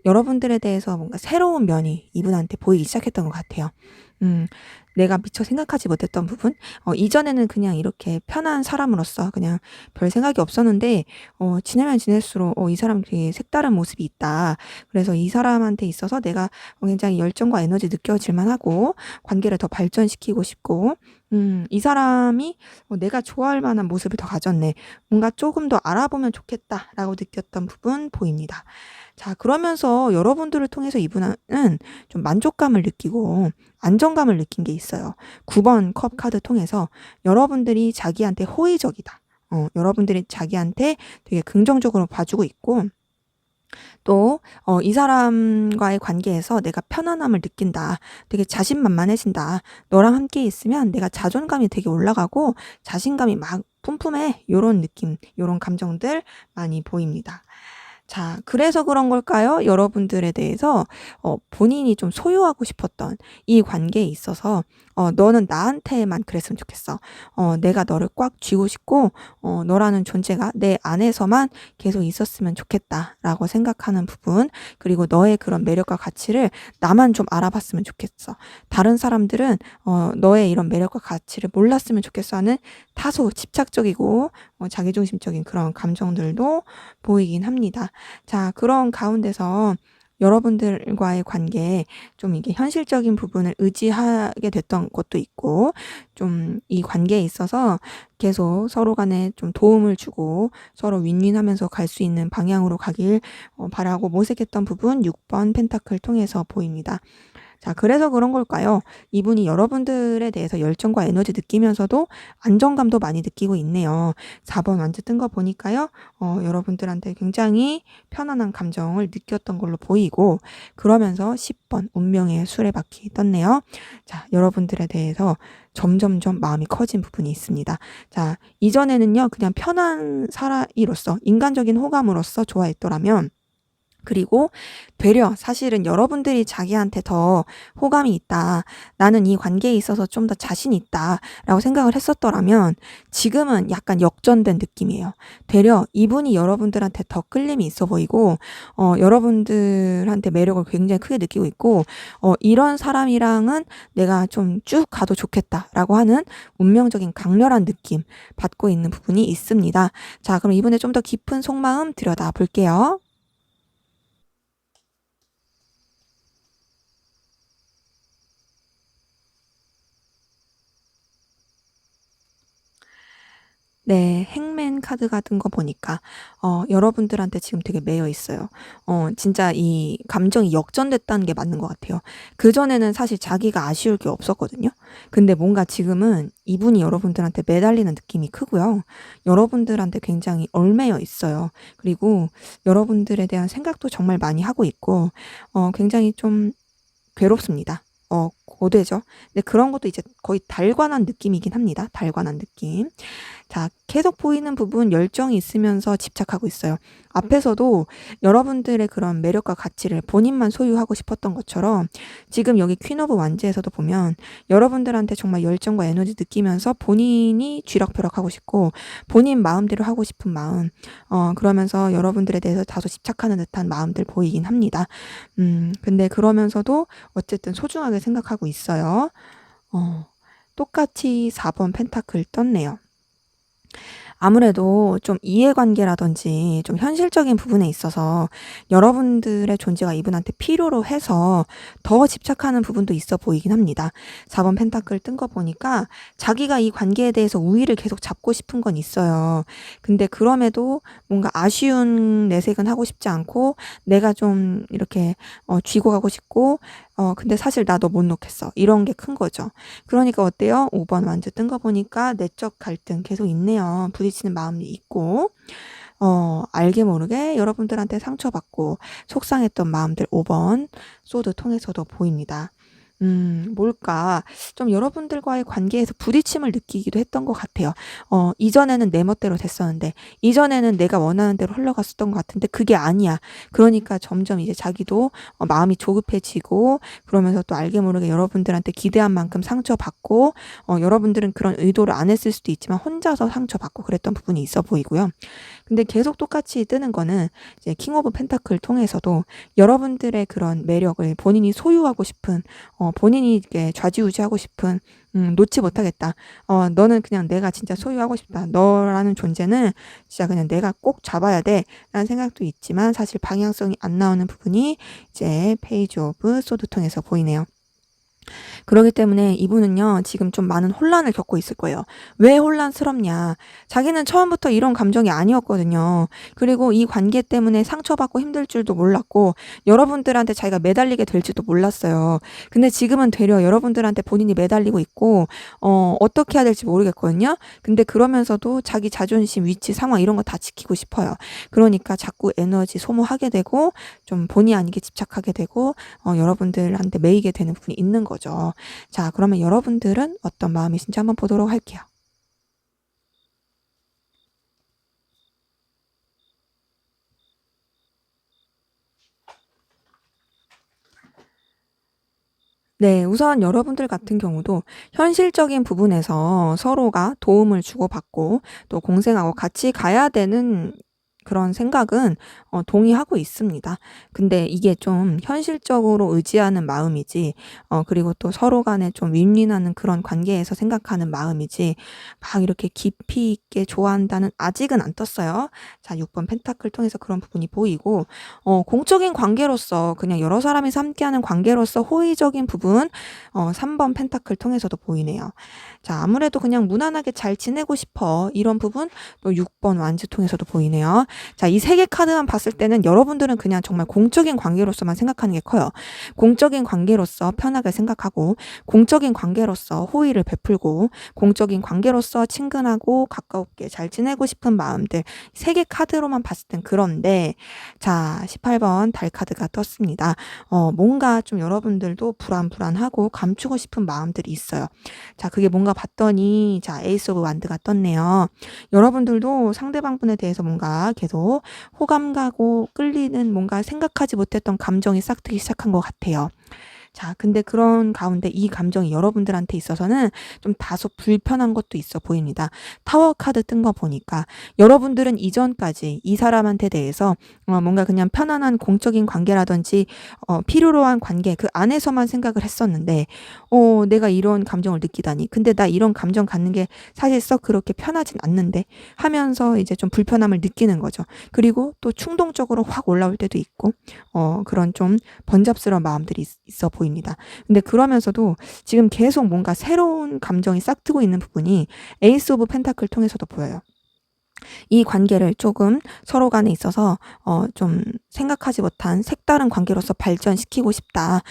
여러분들에 대해서 뭔가 새로운 면이 이분한테 보이기 시작했던 것 같아요. 내가 미처 생각하지 못했던 부분? 이전에는 그냥 이렇게 편한 사람으로서 그냥 별 생각이 없었는데, 지내면 지낼수록, 이 사람 되게 색다른 모습이 있다. 그래서 이 사람한테 있어서 내가 굉장히 열정과 에너지 느껴질만 하고, 관계를 더 발전시키고 싶고, 이 사람이 내가 좋아할 만한 모습을 더 가졌네. 뭔가 조금 더 알아보면 좋겠다라고 느꼈던 부분 보입니다. 자, 그러면서 여러분들을 통해서 이분은 좀 만족감을 느끼고 안정감을 느낀 게 있어요. 9번 컵 카드 통해서 여러분들이 자기한테 호의적이다. 여러분들이 자기한테 되게 긍정적으로 봐주고 있고 또 이 사람과의 관계에서 내가 편안함을 느낀다. 되게 자신만만해진다. 너랑 함께 있으면 내가 자존감이 되게 올라가고 자신감이 막 뿜뿜해. 요런 느낌, 요런 감정들 많이 보입니다. 자, 그래서 그런 걸까요? 여러분들에 대해서 본인이 좀 소유하고 싶었던 이 관계에 있어서 너는 나한테만 그랬으면 좋겠어. 내가 너를 꽉 쥐고 싶고 너라는 존재가 내 안에서만 계속 있었으면 좋겠다라고 생각하는 부분, 그리고 너의 그런 매력과 가치를 나만 좀 알아봤으면 좋겠어. 다른 사람들은 너의 이런 매력과 가치를 몰랐으면 좋겠어 하는 다소 집착적이고 자기중심적인 그런 감정들도 보이긴 합니다. 자, 그런 가운데서 여러분들과의 관계에 좀 이게 현실적인 부분을 의지하게 됐던 것도 있고, 좀 이 관계에 있어서 계속 서로 간에 좀 도움을 주고 서로 윈윈하면서 갈 수 있는 방향으로 가길 바라고 모색했던 부분 6번 펜타클 통해서 보입니다. 자, 그래서 그런 걸까요? 이분이 여러분들에 대해서 열정과 에너지 느끼면서도 안정감도 많이 느끼고 있네요. 4번 완주 뜬 거 보니까요. 여러분들한테 굉장히 편안한 감정을 느꼈던 걸로 보이고, 그러면서 10번 운명의 수레바퀴 떴네요. 자, 여러분들에 대해서 점점점 마음이 커진 부분이 있습니다. 자, 이전에는요, 그냥 편한 사람으로서, 인간적인 호감으로서 좋아했더라면, 그리고 되려 사실은 여러분들이 자기한테 더 호감이 있다, 나는 이 관계에 있어서 좀 더 자신이 있다라고 생각을 했었더라면 지금은 약간 역전된 느낌이에요. 되려 이분이 여러분들한테 더 끌림이 있어 보이고 여러분들한테 매력을 굉장히 크게 느끼고 있고 이런 사람이랑은 내가 좀 쭉 가도 좋겠다라고 하는 운명적인 강렬한 느낌 받고 있는 부분이 있습니다. 자, 그럼 이분의 좀 더 깊은 속마음 들여다 볼게요. 네. 행맨 카드가 뜬 거 보니까 여러분들한테 지금 되게 매여 있어요. 진짜 이 감정이 역전됐다는 게 맞는 것 같아요. 그전에는 사실 자기가 아쉬울 게 없었거든요. 근데 뭔가 지금은 이분이 여러분들한테 매달리는 느낌이 크고요. 여러분들한테 굉장히 얽매여 있어요. 그리고 여러분들에 대한 생각도 정말 많이 하고 있고 굉장히 좀 괴롭습니다. 고되죠. 근데 그런 것도 이제 거의 달관한 느낌이긴 합니다. 달관한 느낌. 자, 계속 보이는 부분 열정이 있으면서 집착하고 있어요. 앞에서도 여러분들의 그런 매력과 가치를 본인만 소유하고 싶었던 것처럼 지금 여기 퀸 오브 완즈에서도 보면 여러분들한테 정말 열정과 에너지 느끼면서 본인이 쥐락펴락하고 싶고 본인 마음대로 하고 싶은 마음, 그러면서 여러분들에 대해서 다소 집착하는 듯한 마음들 보이긴 합니다. 근데 그러면서도 어쨌든 소중하게 생각하고 있어요. 똑같이 4번 펜타클 떴네요. 아무래도 좀 이해관계라든지 좀 현실적인 부분에 있어서 여러분들의 존재가 이분한테 필요로 해서 더 집착하는 부분도 있어 보이긴 합니다. 4번 펜타클 뜬 거 보니까 자기가 이 관계에 대해서 우위를 계속 잡고 싶은 건 있어요. 근데 그럼에도 뭔가 아쉬운 내색은 하고 싶지 않고 내가 좀 이렇게 쥐고 가고 싶고 근데 사실 나 너 못 놓겠어. 이런 게 큰 거죠. 그러니까 어때요? 5번 완주 뜬 거 보니까 내적 갈등 계속 있네요. 부딪히는 마음이 있고, 알게 모르게 여러분들한테 상처받고 속상했던 마음들 5번 소드 통해서도 보입니다. 뭘까? 좀 여러분들과의 관계에서 부딪힘을 느끼기도 했던 것 같아요. 이전에는 내 멋대로 됐었는데, 이전에는 내가 원하는 대로 흘러갔었던 것 같은데, 그게 아니야. 그러니까 점점 이제 자기도 마음이 조급해지고, 그러면서 또 알게 모르게 여러분들한테 기대한 만큼 상처받고, 여러분들은 그런 의도를 안 했을 수도 있지만, 혼자서 상처받고 그랬던 부분이 있어 보이고요. 근데 계속 똑같이 뜨는 거는 이제 킹 오브 펜타클 통해서도 여러분들의 그런 매력을 본인이 소유하고 싶은 본인이 이렇게 좌지우지하고 싶은 놓지 못하겠다. 너는 그냥 내가 진짜 소유하고 싶다. 너라는 존재는 진짜 그냥 내가 꼭 잡아야 돼. 라는 생각도 있지만 사실 방향성이 안 나오는 부분이 이제 페이지 오브 소드 통해서 보이네요. 그러기 때문에 이분은요, 지금 좀 많은 혼란을 겪고 있을 거예요. 왜 혼란스럽냐? 자기는 처음부터 이런 감정이 아니었거든요. 그리고 이 관계 때문에 상처받고 힘들 줄도 몰랐고, 여러분들한테 자기가 매달리게 될지도 몰랐어요. 근데 지금은 되려 여러분들한테 본인이 매달리고 있고, 어떻게 해야 될지 모르겠거든요. 근데 그러면서도 자기 자존심, 위치, 상황 이런 거 다 지키고 싶어요. 그러니까 자꾸 에너지 소모하게 되고, 좀 본의 아니게 집착하게 되고, 여러분들한테 매이게 되는 부분이 있는 거죠. 자, 그러면 여러분들은 어떤 마음이신지 한번 보도록 할게요. 네. 우선 여러분들 같은 경우도 현실적인 부분에서 서로가 도움을 주고받고 또 공생하고 같이 가야 되는 그런 생각은 동의하고 있습니다. 근데 이게 좀 현실적으로 의지하는 마음이지 그리고 또 서로 간에 좀 윈윈하는 그런 관계에서 생각하는 마음이지 막 이렇게 깊이 있게 좋아한다는 아직은 안 떴어요. 자 6번 펜타클 통해서 그런 부분이 보이고 공적인 관계로서 그냥 여러 사람이 함께하는 관계로서 호의적인 부분 3번 펜타클 통해서도 보이네요. 자 아무래도 그냥 무난하게 잘 지내고 싶어 이런 부분 또 6번 완즈 통해서도 보이네요. 자 이 세 개 카드만 봤을 때는 여러분들은 그냥 정말 공적인 관계로서만 생각하는 게 커요. 공적인 관계로서 편하게 생각하고 공적인 관계로서 호의를 베풀고 공적인 관계로서 친근하고 가깝게 잘 지내고 싶은 마음들 세 개 카드로만 봤을 땐 그런데 자 18번 달 카드가 떴습니다. 뭔가 좀 여러분들도 불안불안하고 감추고 싶은 마음들이 있어요. 자 그게 뭔가 봤더니 자 에이스 오브 완드가 떴네요. 여러분들도 상대방 분에 대해서 뭔가 계속 호감 가고 끌리는 뭔가 생각하지 못했던 감정이 싹트기 시작한 것 같아요. 자 근데 그런 가운데 이 감정이 여러분들한테 있어서는 좀 다소 불편한 것도 있어 보입니다. 타워 카드 뜬 거 보니까 여러분들은 이전까지 이 사람한테 대해서 뭔가 그냥 편안한 공적인 관계라든지 필요로 한 관계 그 안에서만 생각을 했었는데 내가 이런 감정을 느끼다니. 근데 나 이런 감정 갖는 게 사실 썩 그렇게 편하진 않는데 하면서 이제 좀 불편함을 느끼는 거죠. 그리고 또 충동적으로 확 올라올 때도 있고 그런 좀 번잡스러운 마음들이 있어 보입니다. 근데 그러면서도 지금 계속 뭔가 새로운 감정이 싹트고 있는 부분이 에이스 오브 펜타클 통해서도 보여요. 이 관계를 조금 서로 간에 있어서 좀 생각하지 못한 색다른 관계로서 발전시키고 싶다.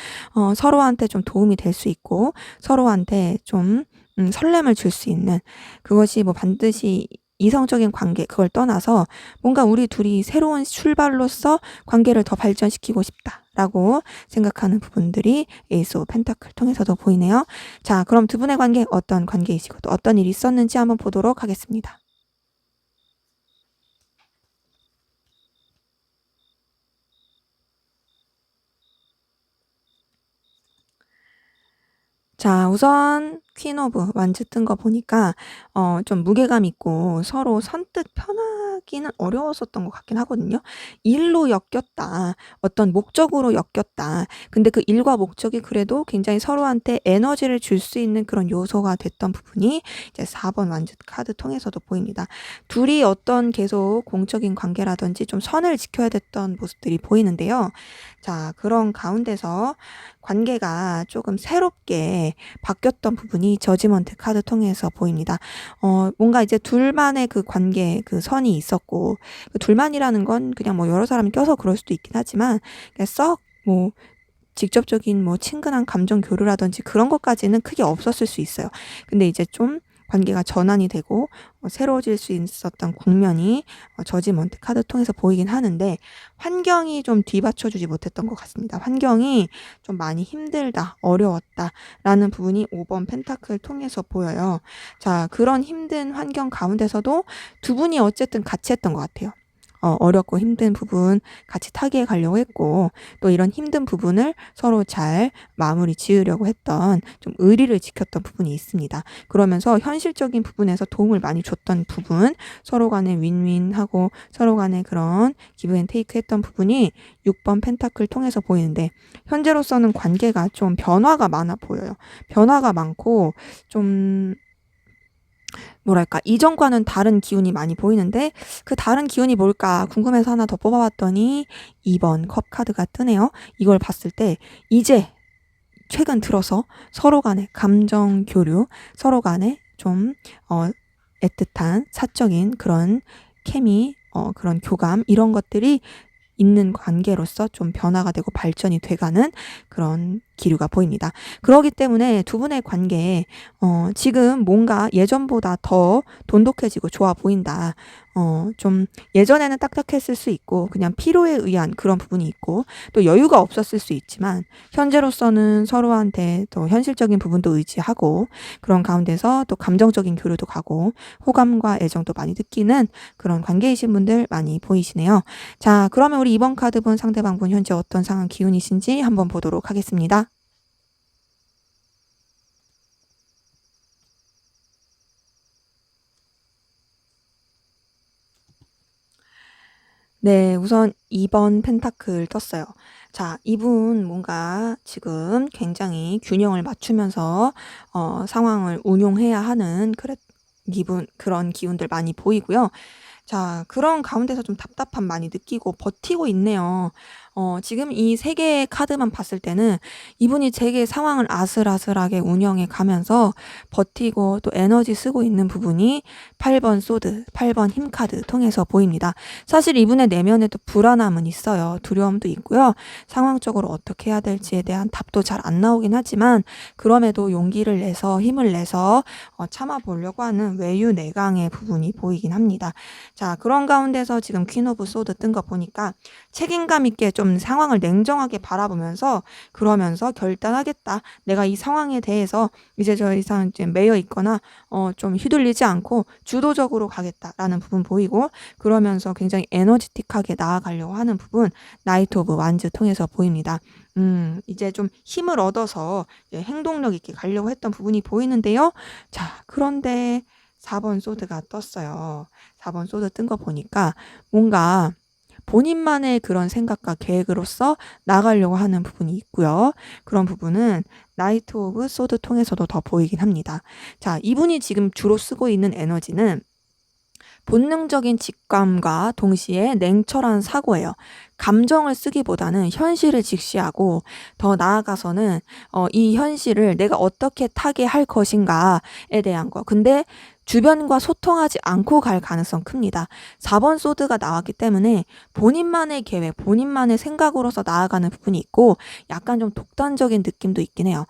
서로한테 좀 도움이 될 수 있고 서로한테 좀 설렘을 줄 수 있는 그것이 뭐 반드시 이성적인 관계 그걸 떠나서 뭔가 우리 둘이 새로운 출발로서 관계를 더 발전시키고 싶다라고 생각하는 부분들이 에이스 오브 펜타클 통해서도 보이네요. 자, 그럼 두 분의 관계 어떤 관계이시고 또 어떤 일이 있었는지 한번 보도록 하겠습니다. 자 우선 퀸 오브 완즈 뜬 거 보니까 좀 무게감 있고 서로 선뜻 편하기는 어려웠었던 것 같긴 하거든요. 일로 엮였다. 어떤 목적으로 엮였다. 근데 그 일과 목적이 그래도 굉장히 서로한테 에너지를 줄 수 있는 그런 요소가 됐던 부분이 이제 4번 완즈 카드 통해서도 보입니다. 둘이 어떤 계속 공적인 관계라든지 좀 선을 지켜야 됐던 모습들이 보이는데요. 자 그런 가운데서 관계가 조금 새롭게 바뀌었던 부분이 저지먼트 카드 통해서 보입니다. 뭔가 이제 둘만의 그 관계 그 선이 있었고 그 둘만이라는 건 그냥 뭐 여러 사람이 껴서 그럴 수도 있긴 하지만 그냥 썩 뭐 직접적인 뭐 친근한 감정 교류라든지 그런 것까지는 크게 없었을 수 있어요. 근데 이제 좀 관계가 전환이 되고 새로워질 수 있었던 국면이 저지먼트 카드 통해서 보이긴 하는데 환경이 좀 뒤받쳐주지 못했던 것 같습니다. 환경이 좀 많이 힘들다, 어려웠다라는 부분이 5번 펜타클 통해서 보여요. 자, 그런 힘든 환경 가운데서도 두 분이 어쨌든 같이 했던 것 같아요. 어렵고 힘든 부분 같이 타개해 가려고 했고 또 이런 힘든 부분을 서로 잘 마무리 지으려고 했던 좀 의리를 지켰던 부분이 있습니다. 그러면서 현실적인 부분에서 도움을 많이 줬던 부분 서로 간에 윈윈하고 서로 간에 그런 기브 앤 테이크 했던 부분이 6번 펜타클 통해서 보이는데 현재로서는 관계가 좀 변화가 많아 보여요. 변화가 많고 좀 뭐랄까 이전과는 다른 기운이 많이 보이는데 그 다른 기운이 뭘까 궁금해서 하나 더 뽑아봤더니 2번 컵 카드가 뜨네요. 이걸 봤을 때 이제 최근 들어서 서로 간의 감정 교류, 서로 간의 좀 애틋한 사적인 그런 케미, 그런 교감 이런 것들이 있는 관계로서 좀 변화가 되고 발전이 돼가는 그런 기류가 보입니다. 그렇기 때문에 두 분의 관계에 지금 뭔가 예전보다 더 돈독해지고 좋아 보인다. 좀 예전에는 딱딱했을 수 있고 그냥 필요에 의한 그런 부분이 있고 또 여유가 없었을 수 있지만 현재로서는 서로한테 또 현실적인 부분도 의지하고 그런 가운데서 또 감정적인 교류도 가고 호감과 애정도 많이 느끼는 그런 관계이신 분들 많이 보이시네요. 자, 그러면 우리 이번 카드 본 상대방분 현재 어떤 상황 기운이신지 한번 보도록 하겠습니다. 네. 우선 2번 펜타클 떴어요. 자, 이분 뭔가 지금 굉장히 균형을 맞추면서 상황을 운용해야 하는 그런 기운들 많이 보이고요. 자, 그런 가운데서 좀 답답함 많이 느끼고 버티고 있네요. 지금 이 세 개의 카드만 봤을 때는 이분이 되게 상황을 아슬아슬하게 운영해 가면서 버티고 또 에너지 쓰고 있는 부분이 8번 소드, 8번 힘 카드 통해서 보입니다. 사실 이분의 내면에도 불안함은 있어요. 두려움도 있고요. 상황적으로 어떻게 해야 될지에 대한 답도 잘 안 나오긴 하지만 그럼에도 용기를 내서 힘을 내서 참아 보려고 하는 외유내강의 부분이 보이긴 합니다. 자, 그런 가운데서 지금 퀸 오브 소드 뜬 거 보니까 책임감 있게 좀 상황을 냉정하게 바라보면서 그러면서 결단하겠다. 내가 이 상황에 대해서 이제 저 이상 이제 매여 있거나 좀 휘둘리지 않고 주도적으로 가겠다라는 부분 보이고 그러면서 굉장히 에너지틱하게 나아가려고 하는 부분 나이트 오브 완즈 통해서 보입니다. 이제 좀 힘을 얻어서 이제 행동력 있게 가려고 했던 부분이 보이는데요. 자, 그런데 4번 소드가 떴어요. 4번 소드 뜬 거 보니까 뭔가 본인만의 그런 생각과 계획으로서 나가려고 하는 부분이 있고요. 그런 부분은 나이트 오브 소드 통해서도 더 보이긴 합니다. 자, 이분이 지금 주로 쓰고 있는 에너지는 본능적인 직감과 동시에 냉철한 사고예요. 감정을 쓰기보다는 현실을 직시하고 더 나아가서는 이 현실을 내가 어떻게 타개할 것인가에 대한 거. 근데 주변과 소통하지 않고 갈 가능성 큽니다. 4번 소드가 나왔기 때문에 본인만의 계획, 본인만의 생각으로서 나아가는 부분이 있고 약간 좀 독단적인 느낌도 있긴 해요.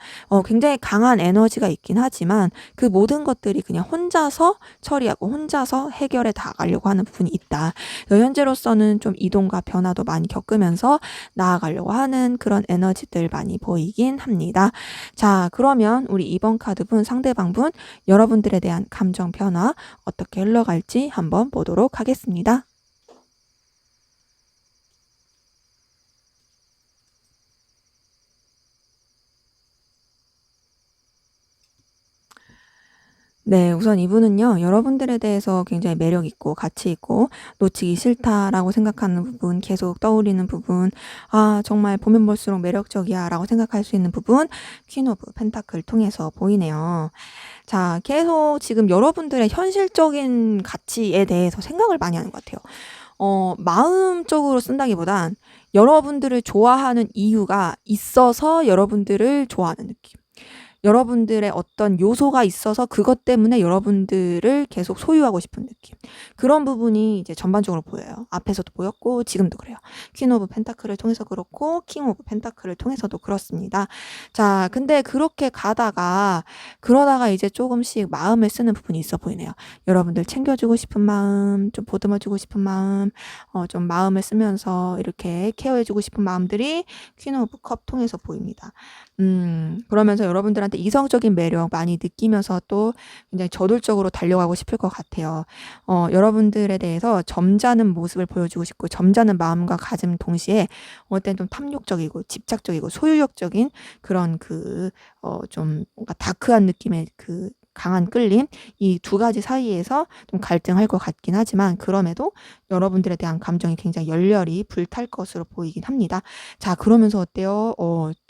굉장히 강한 에너지가 있긴 하지만 그 모든 것들이 그냥 혼자서 처리하고 혼자서 해결해 나가려고 하는 부분이 있다. 현재로서는 좀 이동과 변화도 많이 겪으면서 나아가려고 하는 그런 에너지들 많이 보이긴 합니다. 자, 그러면 우리 2번 카드분 상대방분 여러분들에 대한 감정 변화 어떻게 흘러갈지 한번 보도록 하겠습니다. 네, 우선 이분은요, 여러분들에 대해서 굉장히 매력 있고 가치 있고 놓치기 싫다라고 생각하는 부분, 계속 떠오르는 부분, 아, 정말 보면 볼수록 매력적이야라고 생각할 수 있는 부분, 퀸 오브 펜타클 통해서 보이네요. 자, 계속 지금 여러분들의 현실적인 가치에 대해서 생각을 많이 하는 것 같아요. 마음적으로 쓴다기보단 여러분들을 좋아하는 이유가 있어서 여러분들을 좋아하는 느낌. 여러분들의 어떤 요소가 있어서 그것 때문에 여러분들을 계속 소유하고 싶은 느낌. 그런 부분이 이제 전반적으로 보여요. 앞에서도 보였고 지금도 그래요. 퀸 오브 펜타클을 통해서 그렇고 킹 오브 펜타클을 통해서도 그렇습니다. 자, 근데 그러다가 이제 조금씩 마음을 쓰는 부분이 있어 보이네요. 여러분들 챙겨주고 싶은 마음, 좀 보듬어주고 싶은 마음, 좀 마음을 쓰면서 이렇게 케어해주고 싶은 마음들이 퀸 오브 컵 통해서 보입니다. 그러면서 여러분들한테 이성적인 매력 많이 느끼면서 또 굉장히 저돌적으로 달려가고 싶을 것 같아요. 여러분들에 대해서 점잖은 모습을 보여주고 싶고 점잖은 마음과 가짐 동시에 어떤 때는 좀 탐욕적이고 집착적이고 소유욕적인 그런 좀 뭔가 다크한 느낌의 그 강한 끌림 이 두 가지 사이에서 좀 갈등할 것 같긴 하지만 그럼에도 여러분들에 대한 감정이 굉장히 열렬히 불탈 것으로 보이긴 합니다. 자, 그러면서 어때요?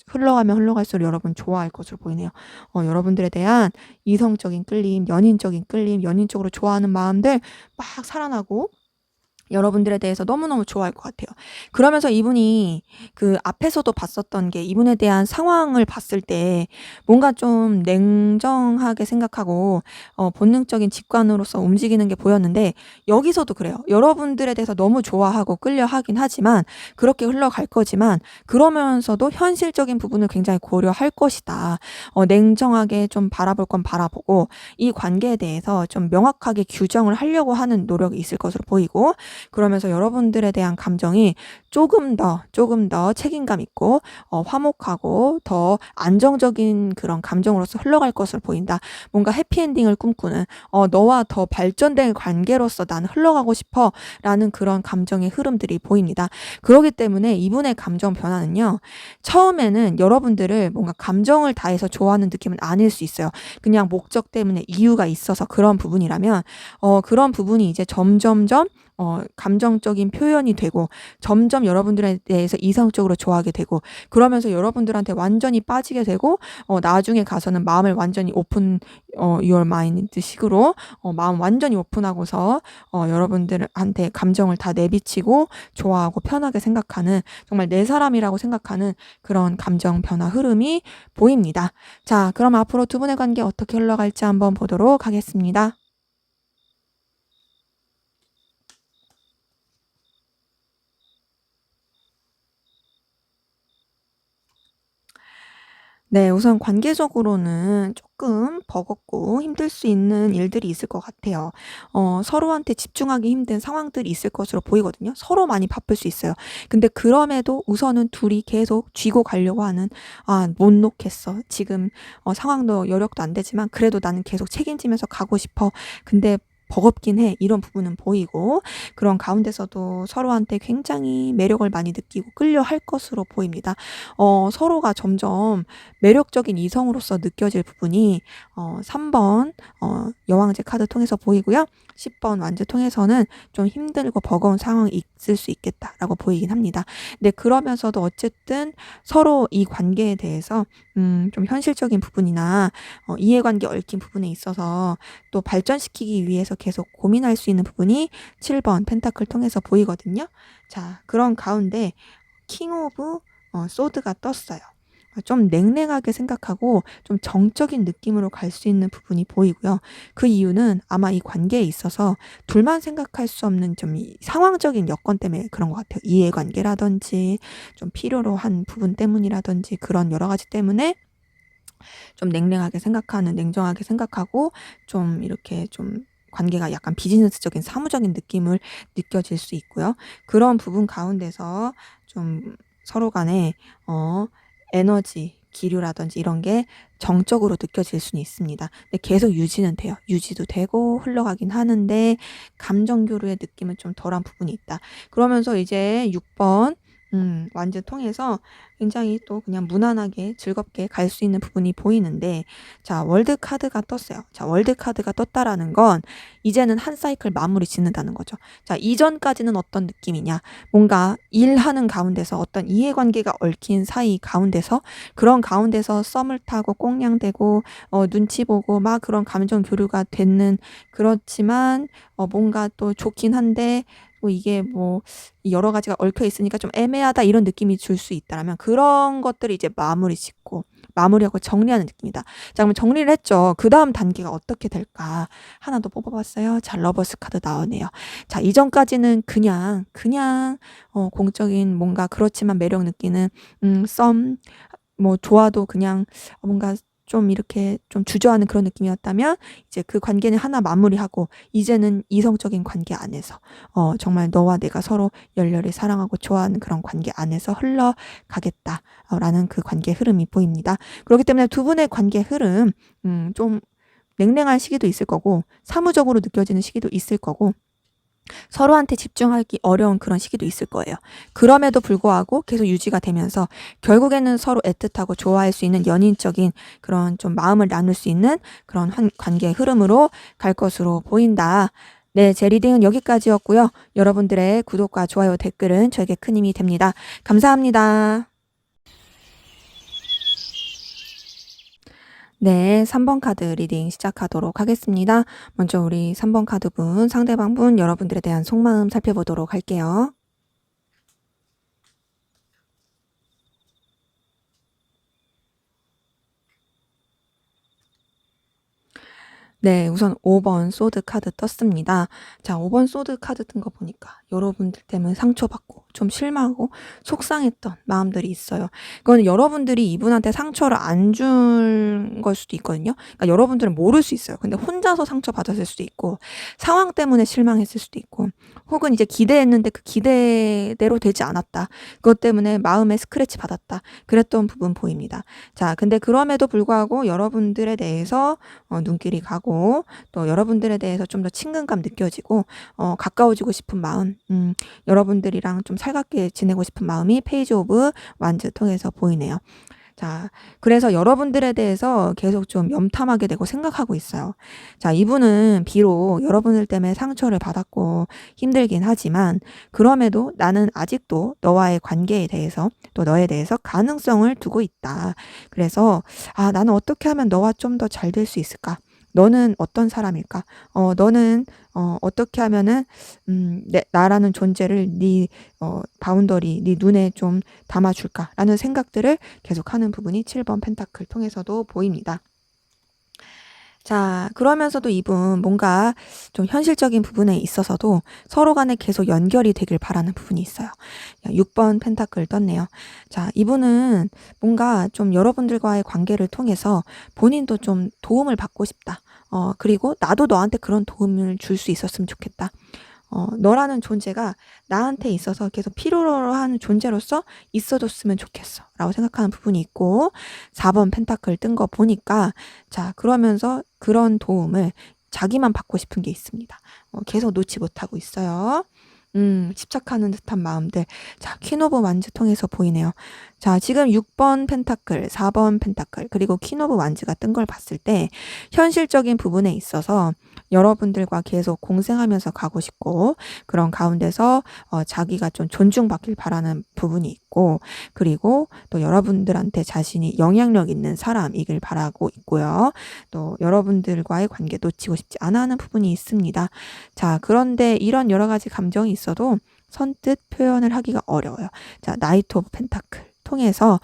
흘러가면 흘러갈수록 여러분 좋아할 것으로 보이네요. 여러분들에 대한 이성적인 끌림, 연인적인 끌림, 연인적으로 좋아하는 마음들 막 살아나고 여러분들에 대해서 너무너무 좋아할 것 같아요. 그러면서 이분이 그 앞에서도 봤었던 게 이분에 대한 상황을 봤을 때 뭔가 좀 냉정하게 생각하고 본능적인 직관으로서 움직이는 게 보였는데 여기서도 그래요. 여러분들에 대해서 너무 좋아하고 끌려하긴 하지만 그렇게 흘러갈 거지만 그러면서도 현실적인 부분을 굉장히 고려할 것이다. 냉정하게 좀 바라볼 건 바라보고 이 관계에 대해서 좀 명확하게 규정을 하려고 하는 노력이 있을 것으로 보이고 그러면서 여러분들에 대한 감정이 조금 더 책임감 있고 화목하고 더 안정적인 그런 감정으로서 흘러갈 것으로 보인다. 뭔가 해피엔딩을 꿈꾸는 너와 더 발전된 관계로서 나는 흘러가고 싶어 라는 그런 감정의 흐름들이 보입니다. 그렇기 때문에 이분의 감정 변화는요. 처음에는 여러분들을 뭔가 감정을 다해서 좋아하는 느낌은 아닐 수 있어요. 그냥 목적 때문에 이유가 있어서 그런 부분이라면 그런 부분이 이제 점점점 감정적인 표현이 되고 점점 여러분들에 대해서 이성적으로 좋아하게 되고 그러면서 여러분들한테 완전히 빠지게 되고 나중에 가서는 마음을 완전히 오픈 your mind 식으로 마음 완전히 오픈하고서 여러분들한테 감정을 다 내비치고 좋아하고 편하게 생각하는 정말 내 사람이라고 생각하는 그런 감정 변화 흐름이 보입니다. 자, 그럼 앞으로 두 분의 관계 어떻게 흘러갈지 한번 보도록 하겠습니다. 네, 우선 관계적으로는 조금 버겁고 힘들 수 있는 일들이 있을 것 같아요. 서로한테 집중하기 힘든 상황들이 있을 것으로 보이거든요. 서로 많이 바쁠 수 있어요. 근데 그럼에도 우선은 둘이 계속 쥐고 가려고 하는, 아, 못 놓겠어. 지금 상황도 여력도 안 되지만 그래도 나는 계속 책임지면서 가고 싶어. 근데 버겁긴 해. 이런 부분은 보이고 그런 가운데서도 서로한테 굉장히 매력을 많이 느끼고 끌려 할 것으로 보입니다. 서로가 점점 매력적인 이성으로서 느껴질 부분이 3번 여왕제 카드 통해서 보이고요. 10번 완제 통해서는 좀 힘들고 버거운 상황이 있을 수 있겠다라고 보이긴 합니다. 근데 그러면서도 어쨌든 서로 이 관계에 대해서 좀 현실적인 부분이나 이해관계 얽힌 부분에 있어서 또 발전시키기 위해서 계속 고민할 수 있는 부분이 7번 펜타클 통해서 보이거든요. 자, 그런 가운데 킹 오브 소드가 떴어요. 좀 냉랭하게 생각하고 좀 정적인 느낌으로 갈 수 있는 부분이 보이고요. 그 이유는 아마 이 관계에 있어서 둘만 생각할 수 없는 좀 상황적인 여건 때문에 그런 것 같아요. 이해관계라든지 좀 필요로 한 부분 때문이라든지 그런 여러 가지 때문에 좀 냉랭하게 생각하는, 냉정하게 생각하고 좀 이렇게 좀 관계가 약간 비즈니스적인 사무적인 느낌을 느껴질 수 있고요. 그런 부분 가운데서 좀 서로 간에 에너지, 기류라든지 이런 게 정적으로 느껴질 수는 있습니다. 근데 계속 유지는 돼요. 유지도 되고 흘러가긴 하는데 감정 교류의 느낌은 좀 덜한 부분이 있다. 그러면서 이제 6번 완전 통해서 굉장히 또 그냥 무난하게 즐겁게 갈 수 있는 부분이 보이는데 자, 월드 카드가 떴어요. 자, 월드 카드가 떴다라는 건 이제는 한 사이클 마무리 짓는다는 거죠. 자, 이전까지는 어떤 느낌이냐? 뭔가 일하는 가운데서 어떤 이해관계가 얽힌 사이 가운데서 그런 가운데서 썸을 타고 꽁냥대고 눈치 보고 막 그런 감정 교류가 됐는 그렇지만 뭔가 또 좋긴 한데 뭐 이게 뭐 여러 가지가 얽혀 있으니까 좀 애매하다 이런 느낌이 줄 수 있다면 그런 것들을 이제 마무리 짓고 마무리하고 정리하는 느낌이다. 자, 그러면 정리를 했죠. 그 다음 단계가 어떻게 될까? 하나 더 뽑아봤어요. 자, 러버스 카드 나오네요. 자, 이전까지는 그냥 공적인 뭔가 그렇지만 매력 느끼는 썸, 뭐 좋아도 그냥 뭔가 좀 이렇게 좀 주저하는 그런 느낌이었다면 이제 그 관계는 하나 마무리하고 이제는 이성적인 관계 안에서 정말 너와 내가 서로 열렬히 사랑하고 좋아하는 그런 관계 안에서 흘러가겠다라는 그 관계 흐름이 보입니다. 그렇기 때문에 두 분의 관계 흐름 좀 냉랭한 시기도 있을 거고 사무적으로 느껴지는 시기도 있을 거고 서로한테 집중하기 어려운 그런 시기도 있을 거예요. 그럼에도 불구하고 계속 유지가 되면서 결국에는 서로 애틋하고 좋아할 수 있는 연인적인 그런 좀 마음을 나눌 수 있는 그런 관계의 흐름으로 갈 것으로 보인다. 네, 제 리딩은 여기까지였고요. 여러분들의 구독과 좋아요, 댓글은 저에게 큰 힘이 됩니다. 감사합니다. 네, 3번 카드 리딩 시작하도록 하겠습니다. 먼저 우리 3번 카드분, 상대방분 여러분들에 대한 속마음 살펴보도록 할게요. 네, 우선 5번 소드 카드 떴습니다. 자, 5번 소드 카드 뜬 거 보니까 여러분들 때문에 상처받고 좀 실망하고 속상했던 마음들이 있어요. 그건 여러분들이 이분한테 상처를 안 준 걸 수도 있거든요. 그러니까 여러분들은 모를 수 있어요. 근데 혼자서 상처받았을 수도 있고 상황 때문에 실망했을 수도 있고 혹은 이제 기대했는데 그 기대대로 되지 않았다. 그것 때문에 마음에 스크래치 받았다. 그랬던 부분 보입니다. 자, 근데 그럼에도 불구하고 여러분들에 대해서 눈길이 가고 또 여러분들에 대해서 좀 더 친근감 느껴지고 가까워지고 싶은 마음 여러분들이랑 좀 살갑게 지내고 싶은 마음이 페이지 오브 완즈 통해서 보이네요. 자, 그래서 여러분들에 대해서 계속 좀 염탐하게 되고 생각하고 있어요. 자, 이분은 비록 여러분들 때문에 상처를 받았고 힘들긴 하지만 그럼에도 나는 아직도 너와의 관계에 대해서 또 너에 대해서 가능성을 두고 있다. 그래서 나는 어떻게 하면 너와 좀 더 잘 될 수 있을까? 너는 어떤 사람일까? 너는 어떻게 하면은 나라는 존재를 네 바운더리, 네 눈에 좀 담아줄까라는 생각들을 계속하는 부분이 7번 펜타클 통해서도 보입니다. 자, 그러면서도 이분 뭔가 좀 현실적인 부분에 있어서도 서로 간에 계속 연결이 되길 바라는 부분이 있어요. 6번 펜타클 떴네요. 자, 이분은 뭔가 좀 여러분들과의 관계를 통해서 본인도 좀 도움을 받고 싶다. 그리고 나도 너한테 그런 도움을 줄 수 있었으면 좋겠다. 너라는 존재가 나한테 있어서 계속 필요로 하는 존재로서 있어줬으면 좋겠어. 라고 생각하는 부분이 있고, 4번 펜타클 뜬 거 보니까, 자, 그러면서 그런 도움을 자기만 받고 싶은 게 있습니다. 계속 놓지 못하고 있어요. 집착하는 듯한 마음들. 자, 퀸 오브 완즈 통해서 보이네요. 자, 지금 6번 펜타클, 4번 펜타클, 그리고 퀸 오브 완즈가 뜬 걸 봤을 때 현실적인 부분에 있어서 여러분들과 계속 공생하면서 가고 싶고 그런 가운데서 자기가 좀 존중받길 바라는 부분이 있고 그리고 또 여러분들한테 자신이 영향력 있는 사람이길 바라고 있고요. 또 여러분들과의 관계 놓치고 싶지 않아 하는 부분이 있습니다. 자, 그런데 이런 여러 가지 감정이 있어도 선뜻 표현을 하기가 어려워요. 자, 나이트 오브 펜타클 통해서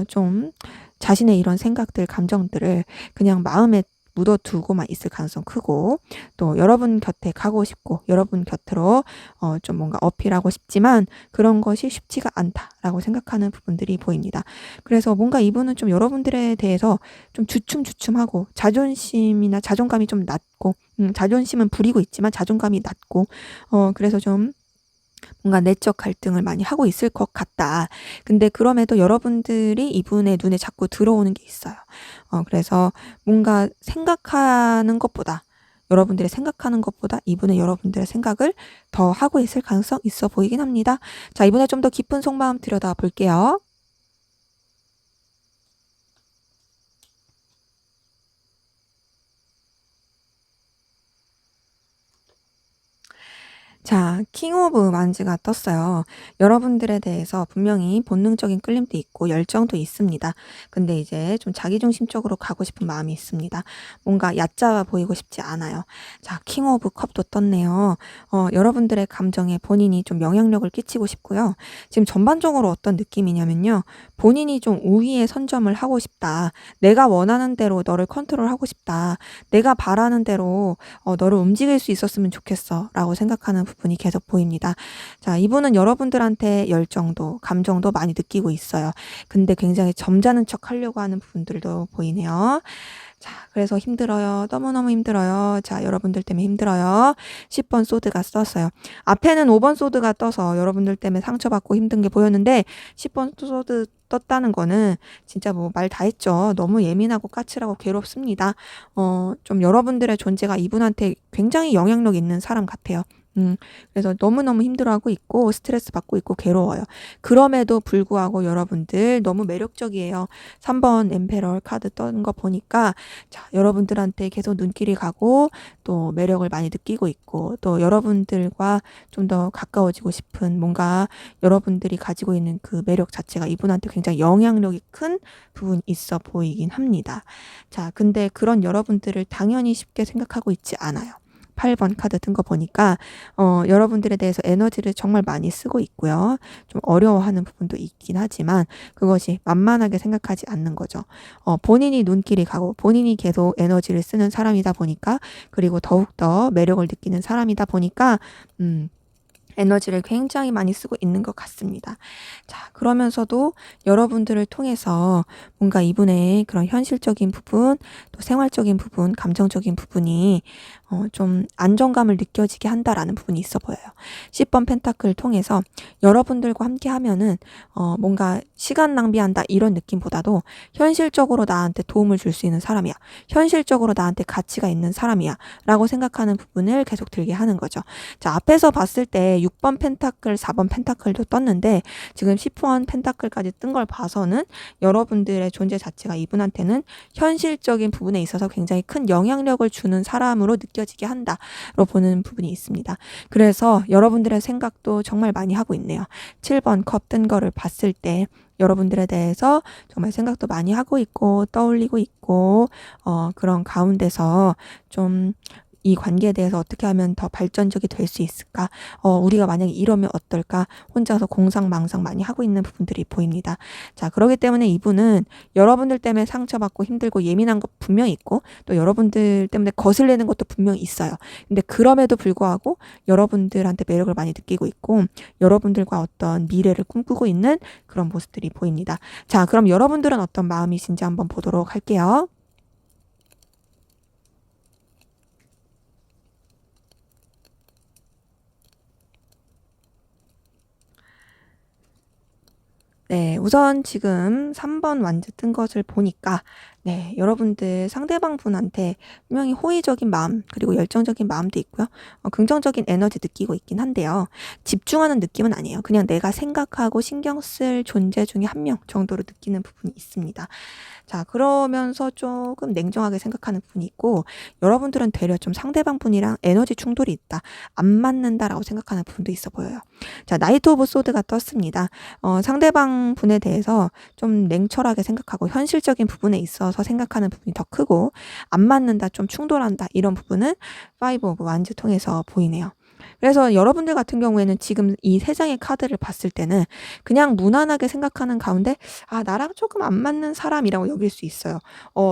좀 자신의 이런 생각들, 감정들을 그냥 마음에 묻어두고만 있을 가능성 크고 또 여러분 곁에 가고 싶고 여러분 곁으로 좀 뭔가 어필하고 싶지만 그런 것이 쉽지가 않다라고 생각하는 부분들이 보입니다. 그래서 뭔가 이분은 좀 여러분들에 대해서 좀 주춤주춤하고 자존심이나 자존감이 좀 낮고 자존심은 부리고 있지만 자존감이 낮고 그래서 좀 뭔가 내적 갈등을 많이 하고 있을 것 같다. 근데 그럼에도 여러분들이 이분의 눈에 자꾸 들어오는 게 있어요. 그래서 뭔가 생각하는 것보다 여러분들의 생각하는 것보다 이분은 여러분들의 생각을 더 하고 있을 가능성 있어 보이긴 합니다. 자, 이번에 좀 더 깊은 속마음 들여다 볼게요. 자, 킹 오브 만즈가 떴어요. 여러분들에 대해서 분명히 본능적인 끌림도 있고 열정도 있습니다. 근데 이제 좀 자기중심적으로 가고 싶은 마음이 있습니다. 뭔가 얕잡아 보이고 싶지 않아요. 자, 킹 오브 컵도 떴네요. 여러분들의 감정에 본인이 좀 영향력을 끼치고 싶고요. 지금 전반적으로 어떤 느낌이냐면요. 본인이 좀 우위에 선점을 하고 싶다. 내가 원하는 대로 너를 컨트롤하고 싶다. 내가 바라는 대로 너를 움직일 수 있었으면 좋겠어. 라고 생각하는 부분이 계속 보입니다. 자, 이분은 여러분들한테 열정도, 감정도 많이 느끼고 있어요. 근데 굉장히 점잖은 척 하려고 하는 부분들도 보이네요. 자, 그래서 힘들어요. 너무너무 힘들어요. 자, 여러분들 때문에 힘들어요. 10번 소드가 떴어요. 앞에는 5번 소드가 떠서 여러분들 때문에 상처받고 힘든 게 보였는데 10번 소드 떴다는 거는 진짜 뭐 말 다 했죠. 너무 예민하고 까칠하고 괴롭습니다. 좀 여러분들의 존재가 이분한테 굉장히 영향력 있는 사람 같아요. 그래서 너무너무 힘들어하고 있고 스트레스 받고 있고 괴로워요. 그럼에도 불구하고 여러분들 너무 매력적이에요. 3번 엠페럴 카드 뜬 거 보니까 자, 여러분들한테 계속 눈길이 가고 또 매력을 많이 느끼고 있고 또 여러분들과 좀 더 가까워지고 싶은 뭔가 여러분들이 가지고 있는 그 매력 자체가 이분한테 굉장히 영향력이 큰 부분이 있어 보이긴 합니다. 자, 근데 그런 여러분들을 당연히 쉽게 생각하고 있지 않아요. 8번 카드 든 거 보니까 여러분들에 대해서 에너지를 정말 많이 쓰고 있고요. 좀 어려워하는 부분도 있긴 하지만 그것이 만만하게 생각하지 않는 거죠. 본인이 눈길이 가고 본인이 계속 에너지를 쓰는 사람이다 보니까 그리고 더욱더 매력을 느끼는 사람이다 보니까 에너지를 굉장히 많이 쓰고 있는 것 같습니다. 자, 그러면서도 여러분들을 통해서 뭔가 이분의 그런 현실적인 부분, 또 생활적인 부분, 감정적인 부분이 좀 안정감을 느껴지게 한다라는 부분이 있어 보여요. 10번 펜타클 통해서 여러분들과 함께 하면은 뭔가 시간 낭비한다 이런 느낌보다도 현실적으로 나한테 도움을 줄 수 있는 사람이야. 현실적으로 나한테 가치가 있는 사람이야. 라고 생각하는 부분을 계속 들게 하는 거죠. 자, 앞에서 봤을 때 6번 펜타클, 4번 펜타클도 떴는데 지금 10번 펜타클까지 뜬 걸 봐서는 여러분들의 존재 자체가 이분한테는 현실적인 부분에 있어서 굉장히 큰 영향력을 주는 사람으로 느껴지게 한다로 보는 부분이 있습니다. 그래서 여러분들의 생각도 정말 많이 하고 있네요. 7번 컵 뜬 거를 봤을 때 여러분들에 대해서 정말 생각도 많이 하고 있고 떠올리고 있고 그런 가운데서 좀 이 관계에 대해서 어떻게 하면 더 발전적이 될 수 있을까? 우리가 만약에 이러면 어떨까? 혼자서 공상망상 많이 하고 있는 부분들이 보입니다. 자, 그렇기 때문에 이분은 여러분들 때문에 상처받고 힘들고 예민한 것 분명히 있고 또 여러분들 때문에 거슬리는 것도 분명히 있어요. 근데 그럼에도 불구하고 여러분들한테 매력을 많이 느끼고 있고 여러분들과 어떤 미래를 꿈꾸고 있는 그런 모습들이 보입니다. 자, 그럼 여러분들은 어떤 마음이신지 한번 보도록 할게요. 네, 우선 지금 3번 완즈 뜬 것을 보니까 네, 여러분들 상대방 분한테 분명히 호의적인 마음 그리고 열정적인 마음도 있고요. 긍정적인 에너지 느끼고 있긴 한데요. 집중하는 느낌은 아니에요. 그냥 내가 생각하고 신경 쓸 존재 중에 한 명 정도로 느끼는 부분이 있습니다. 자, 그러면서 조금 냉정하게 생각하는 부분이 있고 여러분들은 되려 좀 상대방 분이랑 에너지 충돌이 있다. 안 맞는다라고 생각하는 부분도 있어 보여요. 자, 나이트 오브 소드가 떴습니다. 상대방 분에 대해서 좀 냉철하게 생각하고 현실적인 부분에 있어서 생각하는 부분이 더 크고 안 맞는다, 좀 충돌한다 이런 부분은 파이브 오브 완즈 통해서 보이네요. 그래서 여러분들 같은 경우에는 지금 이 세 장의 카드를 봤을 때는 그냥 무난하게 생각하는 가운데 나랑 조금 안 맞는 사람이라고 여길 수 있어요.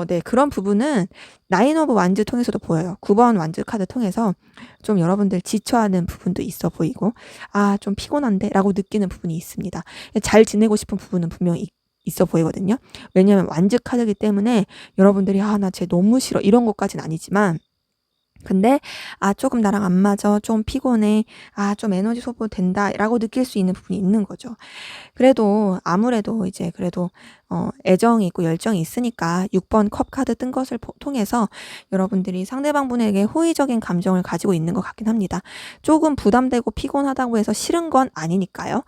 네, 그런 부분은 나인 오브 완즈 통해서도 보여요. 9번 완즈 카드 통해서 좀 여러분들 지쳐하는 부분도 있어 보이고 좀 피곤한데 라고 느끼는 부분이 있습니다. 잘 지내고 싶은 부분은 분명히 있어 보이거든요. 왜냐하면 완즈 카드이기 때문에 여러분들이 나 쟤 너무 싫어 이런 것까지는 아니지만 근데 조금 나랑 안 맞아, 좀 피곤해, 좀 에너지 소모된다 라고 느낄 수 있는 부분이 있는 거죠. 그래도 아무래도 이제 그래도 애정이 있고 열정이 있으니까 6번 컵 카드 뜬 것을 통해서 여러분들이 상대방 분에게 호의적인 감정을 가지고 있는 것 같긴 합니다. 조금 부담되고 피곤하다고 해서 싫은 건 아니니까요.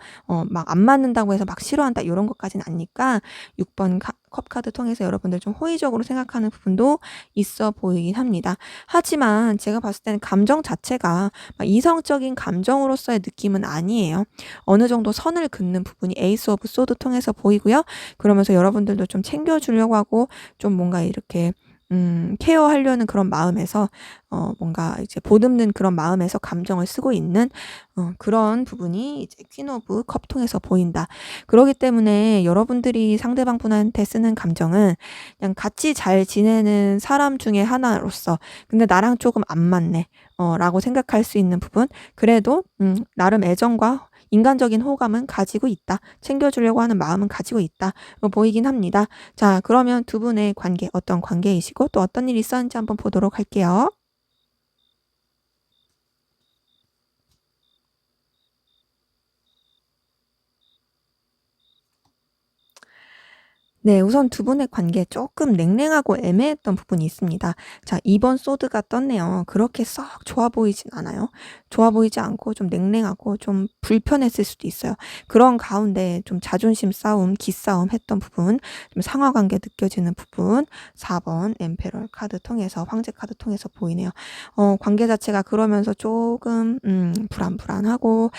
막 안 맞는다고 해서 막 싫어한다 이런 것까지는 아니니까 6번 컵 카드 통해서 여러분들 좀 호의적으로 생각하는 부분도 있어 보이긴 합니다. 하지만 제가 봤을 때는 감정 자체가 막 이성적인 감정으로서의 느낌은 아니에요. 어느 정도 선을 긋는 부분이 에이스 오브 소드 통해서 보이고요. 그러면서 여러분들도 좀 챙겨주려고 하고 좀 뭔가 이렇게 케어하려는 그런 마음에서 뭔가 이제 보듬는 그런 마음에서 감정을 쓰고 있는 그런 부분이 이제 퀸 오브 컵 통해서 보인다. 그렇기 때문에 여러분들이 상대방 분한테 쓰는 감정은 그냥 같이 잘 지내는 사람 중에 하나로서 근데 나랑 조금 안 맞네 라고 생각할 수 있는 부분 그래도 나름 애정과 인간적인 호감은 가지고 있다. 챙겨주려고 하는 마음은 가지고 있다. 보이긴 합니다. 자, 그러면 두 분의 관계 어떤 관계이시고 또 어떤 일이 있었는지 한번 보도록 할게요. 네, 우선 두 분의 관계 조금 냉랭하고 애매했던 부분이 있습니다. 자, 2번 소드가 떴네요. 그렇게 썩 좋아 보이진 않아요. 좋아 보이지 않고 좀 냉랭하고 좀 불편했을 수도 있어요. 그런 가운데 좀 자존심 싸움, 기싸움 했던 부분, 좀 상하 관계 느껴지는 부분, 4번 엠페럴 카드 통해서, 황제 카드 통해서 보이네요. 관계 자체가 그러면서 조금 불안불안하고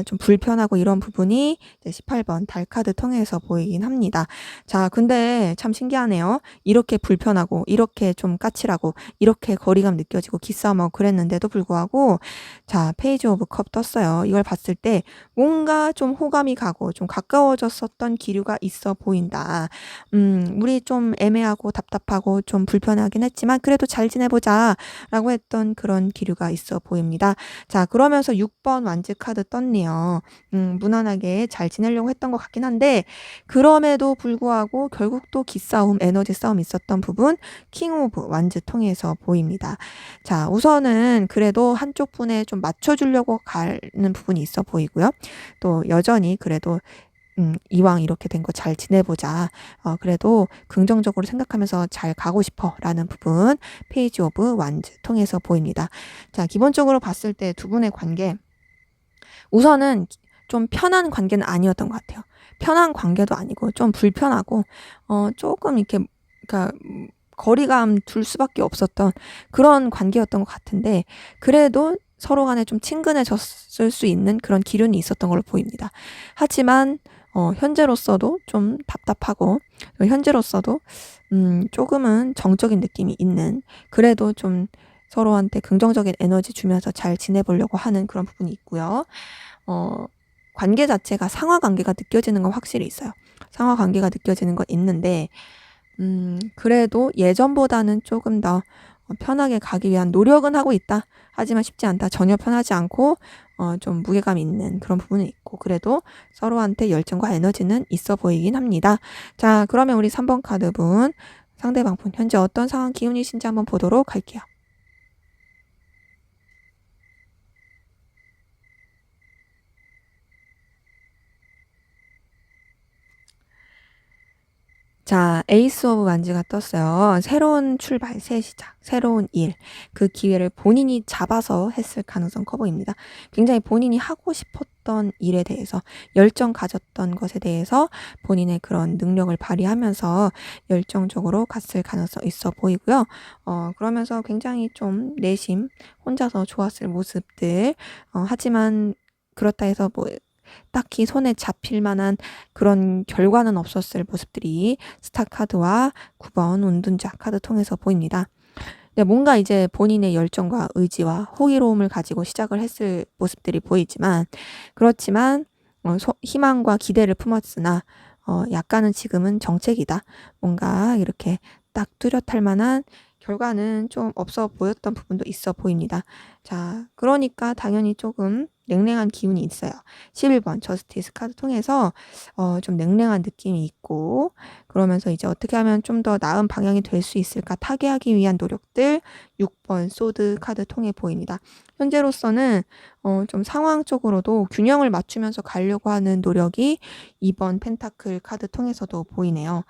좀 불편하고 이런 부분이 18번 달 카드 통해서 보이긴 합니다. 자, 근데 참 신기하네요. 이렇게 불편하고 이렇게 좀 까칠하고 이렇게 거리감 느껴지고 기싸움하고 그랬는데도 불구하고 자, 페이지 오브 컵 떴어요. 이걸 봤을 때 뭔가 좀 호감이 가고 좀 가까워졌었던 기류가 있어 보인다. 우리 좀 애매하고 답답하고 좀 불편하긴 했지만 그래도 잘 지내보자 라고 했던 그런 기류가 있어 보입니다. 자, 그러면서 6번 완즈 카드 떴네요. 무난하게 잘 지내려고 했던 것 같긴 한데 그럼에도 불구하고 결국 또 기싸움, 에너지 싸움 있었던 부분 킹 오브 완즈 통해서 보입니다. 자, 우선은 그래도 한쪽 분에 좀 맞춰주려고 가는 부분이 있어 보이고요. 또 여전히 그래도 이왕 이렇게 된 거 잘 지내보자. 그래도 긍정적으로 생각하면서 잘 가고 싶어 라는 부분 페이지 오브 완즈 통해서 보입니다. 자, 기본적으로 봤을 때 두 분의 관계 우선은 좀 편한 관계는 아니었던 것 같아요. 편한 관계도 아니고 좀 불편하고 조금 이렇게 그러니까 거리감 둘 수밖에 없었던 그런 관계였던 것 같은데 그래도 서로 간에 좀 친근해졌을 수 있는 그런 기류는 있었던 걸로 보입니다. 하지만 현재로서도 좀 답답하고 현재로서도 조금은 정적인 느낌이 있는 그래도 좀 서로한테 긍정적인 에너지 주면서 잘 지내보려고 하는 그런 부분이 있고요. 관계 자체가 상하 관계가 느껴지는 건 확실히 있어요. 상하 관계가 느껴지는 건 있는데 그래도 예전보다는 조금 더 편하게 가기 위한 노력은 하고 있다. 하지만 쉽지 않다. 전혀 편하지 않고 좀 무게감 있는 그런 부분은 있고 그래도 서로한테 열정과 에너지는 있어 보이긴 합니다. 자, 그러면 우리 3번 카드분 상대방 분 현재 어떤 상황 기운이신지 한번 보도록 할게요. 자, 에이스 오브 완즈가 떴어요. 새로운 출발, 새 시작, 새로운 일, 그 기회를 본인이 잡아서 했을 가능성 커 보입니다. 굉장히 본인이 하고 싶었던 일에 대해서, 열정 가졌던 것에 대해서 본인의 그런 능력을 발휘하면서 열정적으로 갔을 가능성 있어 보이고요. 그러면서 굉장히 좀 내심, 혼자서 좋았을 모습들, 하지만 그렇다 해서 뭐 딱히 손에 잡힐 만한 그런 결과는 없었을 모습들이 스타 카드와 9번 운둔자 카드 통해서 보입니다. 네, 뭔가 이제 본인의 열정과 의지와 호기로움을 가지고 시작을 했을 모습들이 보이지만 그렇지만 희망과 기대를 품었으나 약간은 지금은 정책이다. 뭔가 이렇게 딱 뚜렷할 만한 결과는 좀 없어 보였던 부분도 있어 보입니다. 자, 그러니까 당연히 조금 냉랭한 기운이 있어요. 11번 저스티스 카드 통해서 좀 냉랭한 느낌이 있고 그러면서 이제 어떻게 하면 좀 더 나은 방향이 될 수 있을까 타개하기 위한 노력들 6번 소드 카드 통해 보입니다. 현재로서는 좀 상황적으로도 균형을 맞추면서 가려고 하는 노력이 2번 펜타클 카드 통해서도 보이네요.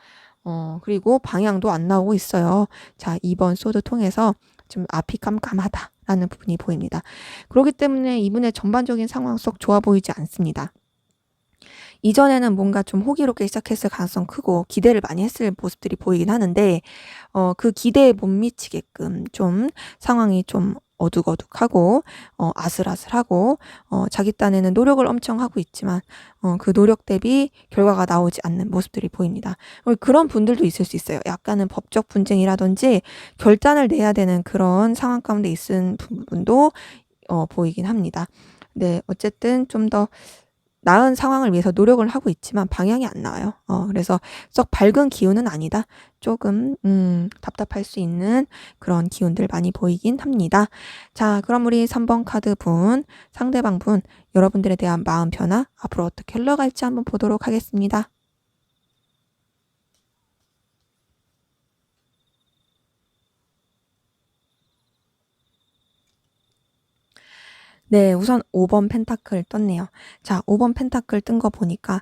그리고 방향도 안 나오고 있어요. 자, 2번 소드 통해서 좀 앞이 깜깜하다라는 부분이 보입니다. 그렇기 때문에 이분의 전반적인 상황 속 좋아 보이지 않습니다. 이전에는 뭔가 좀 호기롭게 시작했을 가능성 크고 기대를 많이 했을 모습들이 보이긴 하는데 그 기대에 못 미치게끔 좀 상황이 좀 어둑어둑하고 아슬아슬하고 자기 딴에는 노력을 엄청 하고 있지만 그 노력 대비 결과가 나오지 않는 모습들이 보입니다. 그런 분들도 있을 수 있어요. 약간은 법적 분쟁이라든지 결단을 내야 되는 그런 상황 가운데 있은 부분도 보이긴 합니다. 네, 어쨌든 좀 더 나은 상황을 위해서 노력을 하고 있지만 방향이 안 나와요. 그래서 썩 밝은 기운은 아니다. 조금 답답할 수 있는 그런 기운들 많이 보이긴 합니다. 자, 그럼 우리 3번 카드 분, 상대방 분, 여러분들에 대한 마음 변화 앞으로 어떻게 흘러갈지 한번 보도록 하겠습니다. 네, 우선 5번 펜타클 떴네요. 자, 5번 펜타클 뜬 거 보니까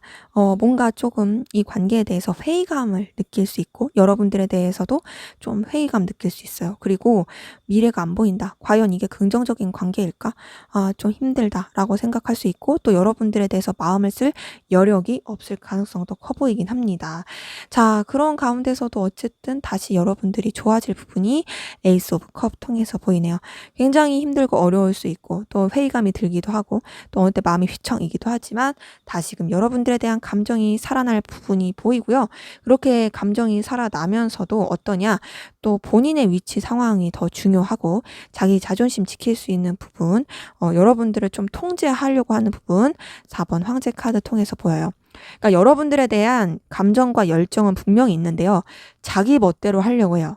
뭔가 조금 이 관계에 대해서 회의감을 느낄 수 있고 여러분들에 대해서도 좀 회의감 느낄 수 있어요. 그리고 미래가 안 보인다. 과연 이게 긍정적인 관계일까? 아, 좀 힘들다라고 생각할 수 있고 또 여러분들에 대해서 마음을 쓸 여력이 없을 가능성도 커 보이긴 합니다. 자, 그런 가운데서도 어쨌든 다시 여러분들이 좋아질 부분이 에이스 오브 컵 통해서 보이네요. 굉장히 힘들고 어려울 수 있고 또 회의감이 들기도 하고 또 어느 때 마음이 휘청이기도 하지만 다시금 여러분들에 대한 감정이 살아날 부분이 보이고요. 그렇게 감정이 살아나면서도 어떠냐 또 본인의 위치 상황이 더 중요하고 자기 자존심 지킬 수 있는 부분 여러분들을 좀 통제하려고 하는 부분 4번 황제 카드 통해서 보여요. 그러니까 여러분들에 대한 감정과 열정은 분명히 있는데요. 자기 멋대로 하려고 해요.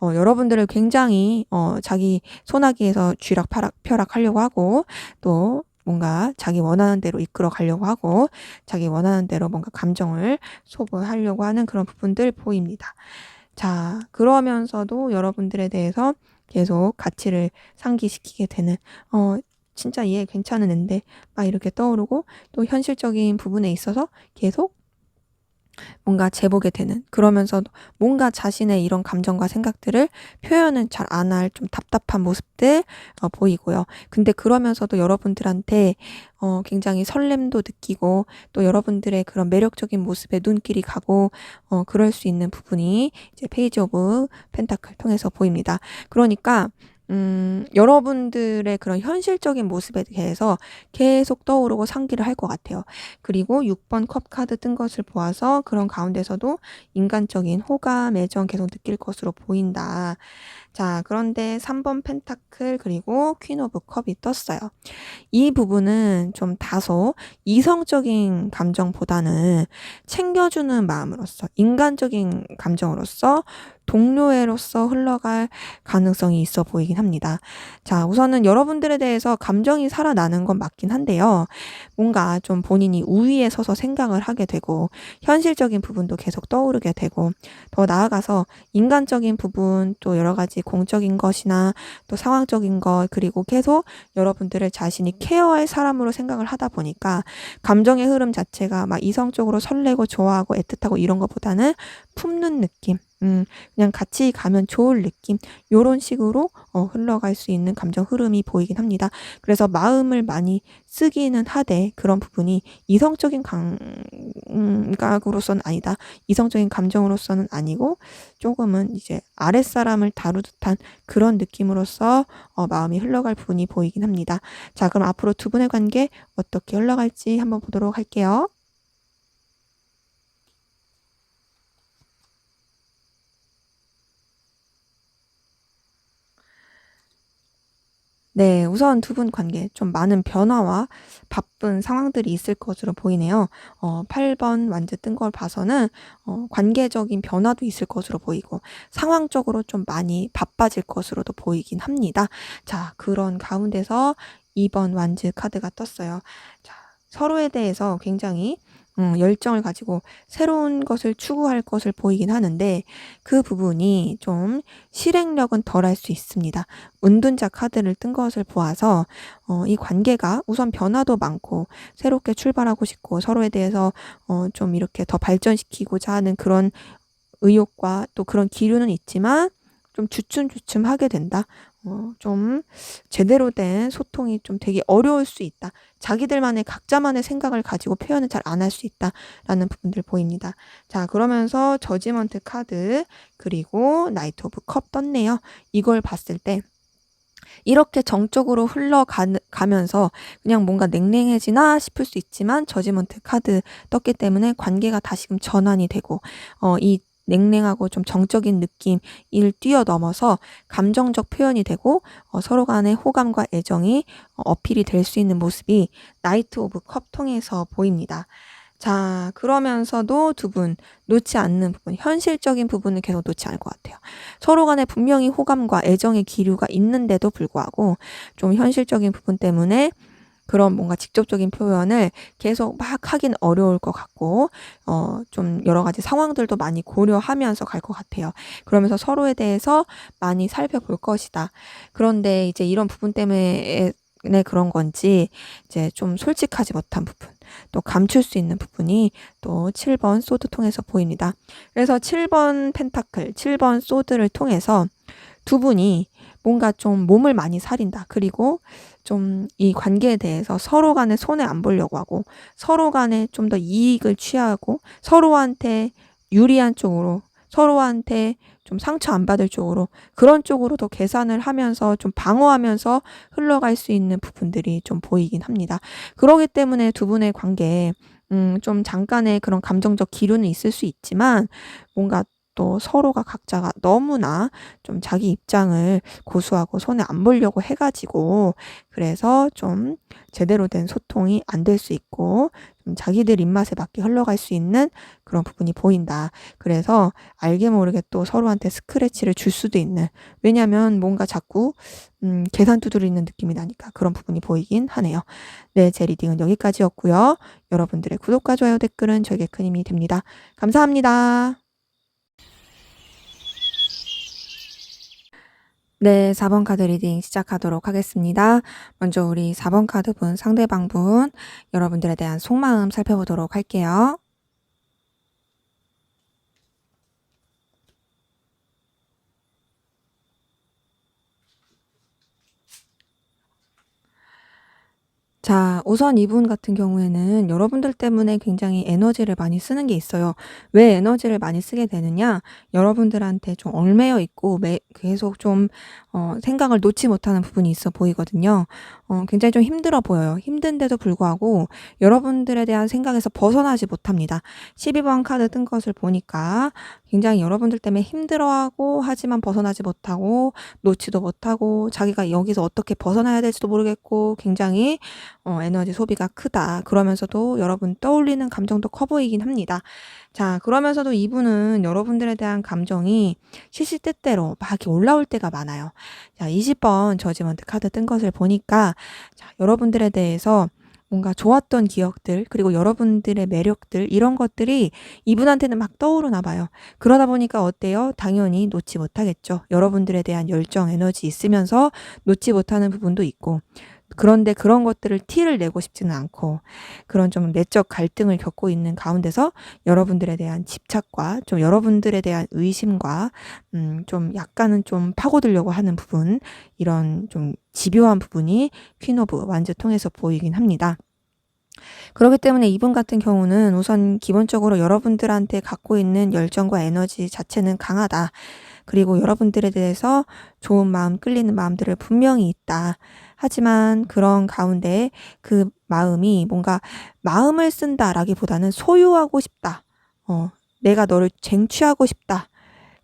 여러분들을 굉장히 자기 손아귀에서 쥐락펴락하려고 하고 또 뭔가 자기 원하는 대로 이끌어 가려고 하고 자기 원하는 대로 뭔가 감정을 소모하려고 하는 그런 부분들 보입니다. 자, 그러면서도 여러분들에 대해서 계속 가치를 상기시키게 되는 진짜 얘 괜찮은 앤데 막 이렇게 떠오르고 또 현실적인 부분에 있어서 계속 뭔가 재보게 되는, 그러면서도 뭔가 자신의 이런 감정과 생각들을 표현은 잘 안 할 좀 답답한 모습들 보이고요. 근데 그러면서도 여러분들한테 굉장히 설렘도 느끼고 또 여러분들의 그런 매력적인 모습에 눈길이 가고 그럴 수 있는 부분이 이제 페이지 오브 펜타클 통해서 보입니다. 그러니까 여러분들의 그런 현실적인 모습에 대해서 계속 떠오르고 상기를 할 것 같아요. 그리고 6번 컵 카드 뜬 것을 보아서 그런 가운데서도 인간적인 호감, 애정 계속 느낄 것으로 보인다. 자, 그런데 3번 펜타클 그리고 퀸 오브 컵이 떴어요. 이 부분은 좀 다소 이성적인 감정보다는 챙겨주는 마음으로서, 인간적인 감정으로서, 동료애로서 흘러갈 가능성이 있어 보이긴 합니다. 자, 우선은 여러분들에 대해서 감정이 살아나는 건 맞긴 한데요. 뭔가 좀 본인이 우위에 서서 생각을 하게 되고, 현실적인 부분도 계속 떠오르게 되고, 더 나아가서 인간적인 부분, 또 여러 가지 공적인 것이나 또 상황적인 것, 그리고 계속 여러분들을 자신이 케어할 사람으로 생각을 하다 보니까 감정의 흐름 자체가 막 이성적으로 설레고 좋아하고 애틋하고 이런 것보다는 품는 느낌, 그냥 같이 가면 좋을 느낌, 요런 식으로 흘러갈 수 있는 감정 흐름이 보이긴 합니다. 그래서 마음을 많이 쓰기는 하되 그런 부분이 이성적인 감각으로서는 아니다. 이성적인 감정으로서는 아니고 조금은 이제 아랫사람을 다루듯한 그런 느낌으로서 마음이 흘러갈 부분이 보이긴 합니다. 자, 그럼 앞으로 두 분의 관계 어떻게 흘러갈지 한번 보도록 할게요. 네, 우선 두 분 관계 좀 많은 변화와 바쁜 상황들이 있을 것으로 보이네요. 8번 완즈 뜬 걸 봐서는 관계적인 변화도 있을 것으로 보이고 상황적으로 좀 많이 바빠질 것으로도 보이긴 합니다. 자, 그런 가운데서 2번 완즈 카드가 떴어요. 자, 서로에 대해서 굉장히 열정을 가지고 새로운 것을 추구할 것을 보이긴 하는데 그 부분이 좀 실행력은 덜할 수 있습니다. 은둔자 카드를 뜬 것을 보아서 이 관계가 우선 변화도 많고 새롭게 출발하고 싶고 서로에 대해서 좀 이렇게 더 발전시키고자 하는 그런 의욕과 또 그런 기류는 있지만 좀 주춤주춤하게 된다. 좀 제대로 된 소통이 좀 되게 어려울 수 있다. 자기들만의 각자만의 생각을 가지고 표현을 잘 안 할 수 있다라는 부분들 보입니다. 자, 그러면서 저지먼트 카드 그리고 나이트 오브 컵 떴네요. 이걸 봤을 때 이렇게 정적으로 흘러가면서 그냥 뭔가 냉랭해지나 싶을 수 있지만 저지먼트 카드 떴기 때문에 관계가 다시금 전환이 되고 이 냉랭하고 좀 정적인 느낌을 뛰어넘어서 감정적 표현이 되고 서로 간의 호감과 애정이 어필이 될 수 있는 모습이 나이트 오브 컵 통해서 보입니다. 자, 그러면서도 두 분 놓지 않는 부분, 현실적인 부분을 계속 놓지 않을 것 같아요. 서로 간에 분명히 호감과 애정의 기류가 있는데도 불구하고 좀 현실적인 부분 때문에 그런 뭔가 직접적인 표현을 계속 막 하긴 어려울 것 같고 좀 여러 가지 상황들도 많이 고려하면서 갈 것 같아요. 그러면서 서로에 대해서 많이 살펴볼 것이다. 그런데 이제 이런 부분 때문에 그런 건지 이제 좀 솔직하지 못한 부분, 또 감출 수 있는 부분이 또 7번 소드 통해서 보입니다. 그래서 7번 펜타클, 7번 소드를 통해서 두 분이 뭔가 좀 몸을 많이 사린다. 그리고 좀 이 관계에 대해서 서로 간에 손해 안 보려고 하고 서로 간에 좀 더 이익을 취하고 서로한테 유리한 쪽으로, 서로한테 좀 상처 안 받을 쪽으로, 그런 쪽으로 더 계산을 하면서 좀 방어하면서 흘러갈 수 있는 부분들이 좀 보이긴 합니다. 그러기 때문에 두 분의 관계에 좀 잠깐의 그런 감정적 기류는 있을 수 있지만 뭔가 또 서로가 각자가 너무나 좀 자기 입장을 고수하고 손에 안 보려고 해가지고 그래서 좀 제대로 된 소통이 안 될 수 있고 좀 자기들 입맛에 맞게 흘러갈 수 있는 그런 부분이 보인다. 그래서 알게 모르게 또 서로한테 스크래치를 줄 수도 있는, 왜냐하면 뭔가 자꾸 계산 두드리는 느낌이 나니까 그런 부분이 보이긴 하네요. 네, 제 리딩은 여기까지였고요. 여러분들의 구독과 좋아요 댓글은 저에게 큰 힘이 됩니다. 감사합니다. 네, 4번 카드 리딩 시작하도록 하겠습니다. 먼저 우리 4번 카드 분, 상대방 분, 여러분들에 대한 속마음 살펴보도록 할게요. 우선 이분 같은 경우에는 여러분들 때문에 굉장히 에너지를 많이 쓰는 게 있어요. 왜 에너지를 많이 쓰게 되느냐? 여러분들한테 좀 얽매여 있고 계속 좀 생각을 놓지 못하는 부분이 있어 보이거든요. 굉장히 좀 힘들어 보여요. 힘든데도 불구하고 여러분들에 대한 생각에서 벗어나지 못합니다. 12번 카드 뜬 것을 보니까 굉장히 여러분들 때문에 힘들어하고 하지만 벗어나지 못하고 놓지도 못하고 자기가 여기서 어떻게 벗어나야 될지도 모르겠고 굉장히 에너지 소비가 크다. 그러면서도 여러분 떠올리는 감정도 커 보이긴 합니다. 자, 그러면서도 이분은 여러분들에 대한 감정이 시시때때로 막 이렇게 올라올 때가 많아요. 자, 20번 저지먼트 카드 뜬 것을 보니까 자, 여러분들에 대해서 뭔가 좋았던 기억들, 그리고 여러분들의 매력들, 이런 것들이 이분한테는 막 떠오르나 봐요. 그러다 보니까 어때요? 당연히 놓지 못하겠죠. 여러분들에 대한 열정, 에너지 있으면서 놓지 못하는 부분도 있고, 그런데 그런 것들을 티를 내고 싶지는 않고 그런 좀 내적 갈등을 겪고 있는 가운데서 여러분들에 대한 집착과 좀 여러분들에 대한 의심과 좀 약간은 좀 파고들려고 하는 부분, 이런 좀 집요한 부분이 퀸 오브 완즈 통해서 보이긴 합니다. 그렇기 때문에 이분 같은 경우는 우선 기본적으로 여러분들한테 갖고 있는 열정과 에너지 자체는 강하다. 그리고 여러분들에 대해서 좋은 마음, 끌리는 마음들을 분명히 있다. 하지만 그런 가운데 그 마음이 뭔가 마음을 쓴다라기보다는 소유하고 싶다. 내가 너를 쟁취하고 싶다.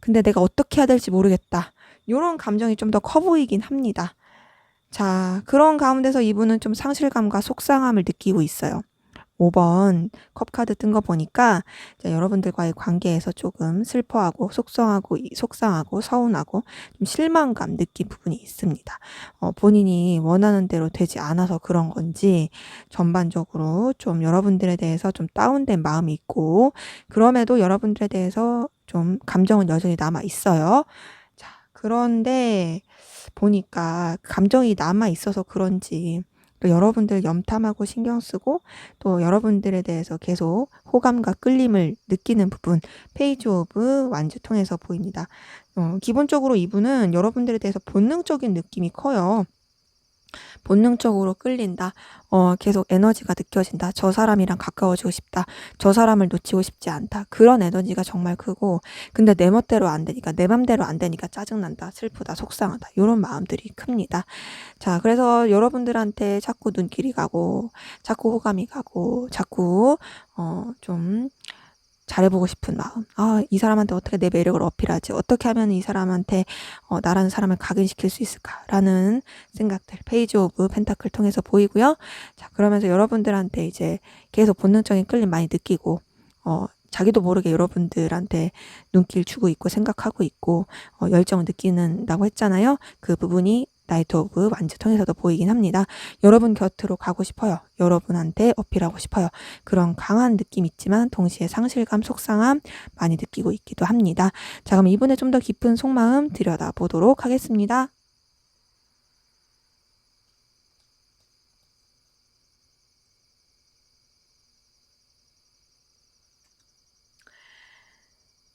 근데 내가 어떻게 해야 될지 모르겠다. 이런 감정이 좀 더 커 보이긴 합니다. 자, 그런 가운데서 이분은 좀 상실감과 속상함을 느끼고 있어요. 5번 컵카드 뜬 거 보니까 여러분들과의 관계에서 조금 슬퍼하고 속상하고 서운하고 좀 실망감 느낀 부분이 있습니다. 본인이 원하는 대로 되지 않아서 그런 건지 전반적으로 좀 여러분들에 대해서 좀 다운된 마음이 있고, 그럼에도 여러분들에 대해서 좀 감정은 여전히 남아 있어요. 자, 그런데 보니까 감정이 남아 있어서 그런지 또 여러분들 염탐하고 신경 쓰고 또 여러분들에 대해서 계속 호감과 끌림을 느끼는 부분, 페이지 오브 완즈 통해서 보입니다. 기본적으로 이분은 여러분들에 대해서 본능적인 느낌이 커요. 본능적으로 끌린다. 계속 에너지가 느껴진다. 저 사람이랑 가까워지고 싶다. 저 사람을 놓치고 싶지 않다. 그런 에너지가 정말 크고, 근데 내 멋대로 안 되니까, 내 맘대로 안 되니까 짜증난다. 슬프다. 속상하다. 이런 마음들이 큽니다. 자, 그래서 여러분들한테 자꾸 눈길이 가고, 자꾸 호감이 가고, 자꾸 좀 잘해보고 싶은 마음. 이 사람한테 어떻게 내 매력을 어필하지? 어떻게 하면 이 사람한테 나라는 사람을 각인시킬 수 있을까라는 생각들, 페이지 오브 펜타클 통해서 보이고요. 자, 그러면서 여러분들한테 이제 계속 본능적인 끌림 많이 느끼고, 자기도 모르게 여러분들한테 눈길 주고 있고 생각하고 있고 열정을 느끼는다고 했잖아요. 그 부분이 나이트 오브 완즈 통해서도 보이긴 합니다. 여러분 곁으로 가고 싶어요. 여러분한테 어필하고 싶어요. 그런 강한 느낌 있지만 동시에 상실감, 속상함 많이 느끼고 있기도 합니다. 자, 그럼 이분의 좀 더 깊은 속마음 들여다보도록 하겠습니다.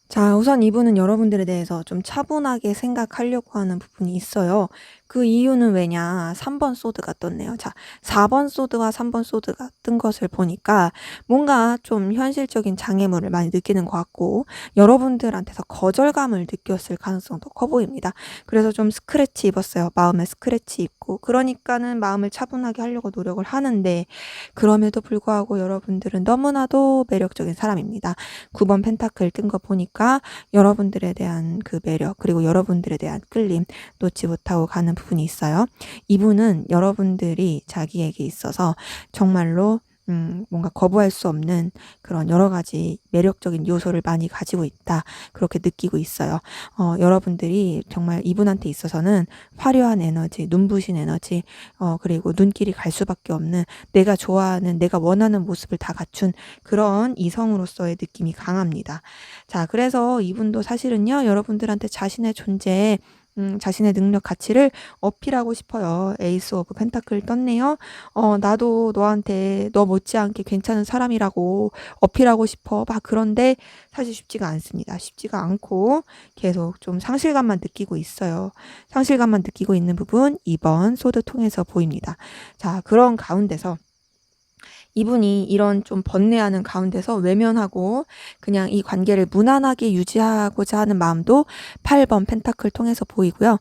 자, 우선 이분은 여러분들에 대해서 좀 차분하게 생각하려고 하는 부분이 있어요. 그 이유는 왜냐? 3번 소드가 떴네요. 자, 4번 소드와 3번 소드가 뜬 것을 보니까 뭔가 좀 현실적인 장애물을 많이 느끼는 것 같고, 여러분들한테서 거절감을 느꼈을 가능성도 커 보입니다. 그래서 좀 스크래치 입었어요. 마음에 스크래치 입고. 그러니까는 마음을 차분하게 하려고 노력을 하는데, 그럼에도 불구하고 여러분들은 너무나도 매력적인 사람입니다. 9번 펜타클 뜬 거 보니까 여러분들에 대한 그 매력, 그리고 여러분들에 대한 끌림 놓지 못하고 가는 부분이 있어요. 이분은 여러분들이 자기에게 있어서 정말로 뭔가 거부할 수 없는 그런 여러 가지 매력적인 요소를 많이 가지고 있다. 그렇게 느끼고 있어요. 여러분들이 정말 이분한테 있어서는 화려한 에너지, 눈부신 에너지, 그리고 눈길이 갈 수밖에 없는 내가 좋아하는, 내가 원하는 모습을 다 갖춘 그런 이성으로서의 느낌이 강합니다. 자, 그래서 이분도 사실은요, 여러분들한테 자신의 존재, 자신의 능력 가치를 어필하고 싶어요. 에이스 오브 펜타클 떴네요. 나도 너한테 너 못지않게 괜찮은 사람이라고 어필하고 싶어. 막 그런데 사실 쉽지가 않습니다. 쉽지가 않고 계속 좀 상실감만 느끼고 있어요. 상실감만 느끼고 있는 부분 2번 소드 통해서 보입니다. 자, 그런 가운데서 이분이 이런 좀 번뇌하는 가운데서 외면하고 그냥 이 관계를 무난하게 유지하고자 하는 마음도 8번 펜타클 통해서 보이고요.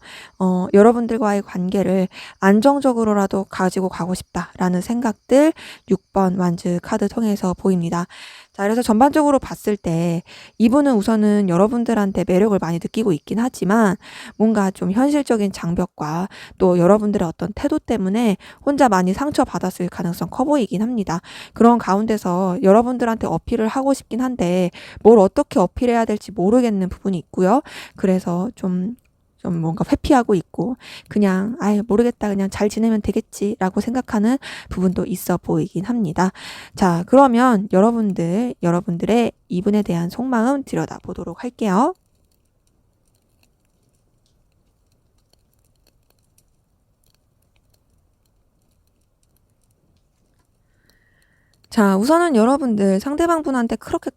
여러분들과의 관계를 안정적으로라도 가지고 가고 싶다라는 생각들 6번 완즈 카드 통해서 보입니다. 자, 그래서 전반적으로 봤을 때 이분은 우선은 여러분들한테 매력을 많이 느끼고 있긴 하지만 뭔가 좀 현실적인 장벽과 또 여러분들의 어떤 태도 때문에 혼자 많이 상처받았을 가능성 커 보이긴 합니다. 그런 가운데서 여러분들한테 어필을 하고 싶긴 한데 뭘 어떻게 어필해야 될지 모르겠는 부분이 있고요. 그래서 좀 뭔가 회피하고 있고 그냥 아예 모르겠다 그냥 잘 지내면 되겠지라고 생각하는 부분도 있어 보이긴 합니다. 자, 그러면 여러분들의 이분에 대한 속마음 들여다보도록 할게요. 자, 우선은 여러분들 상대방 분한테 그렇게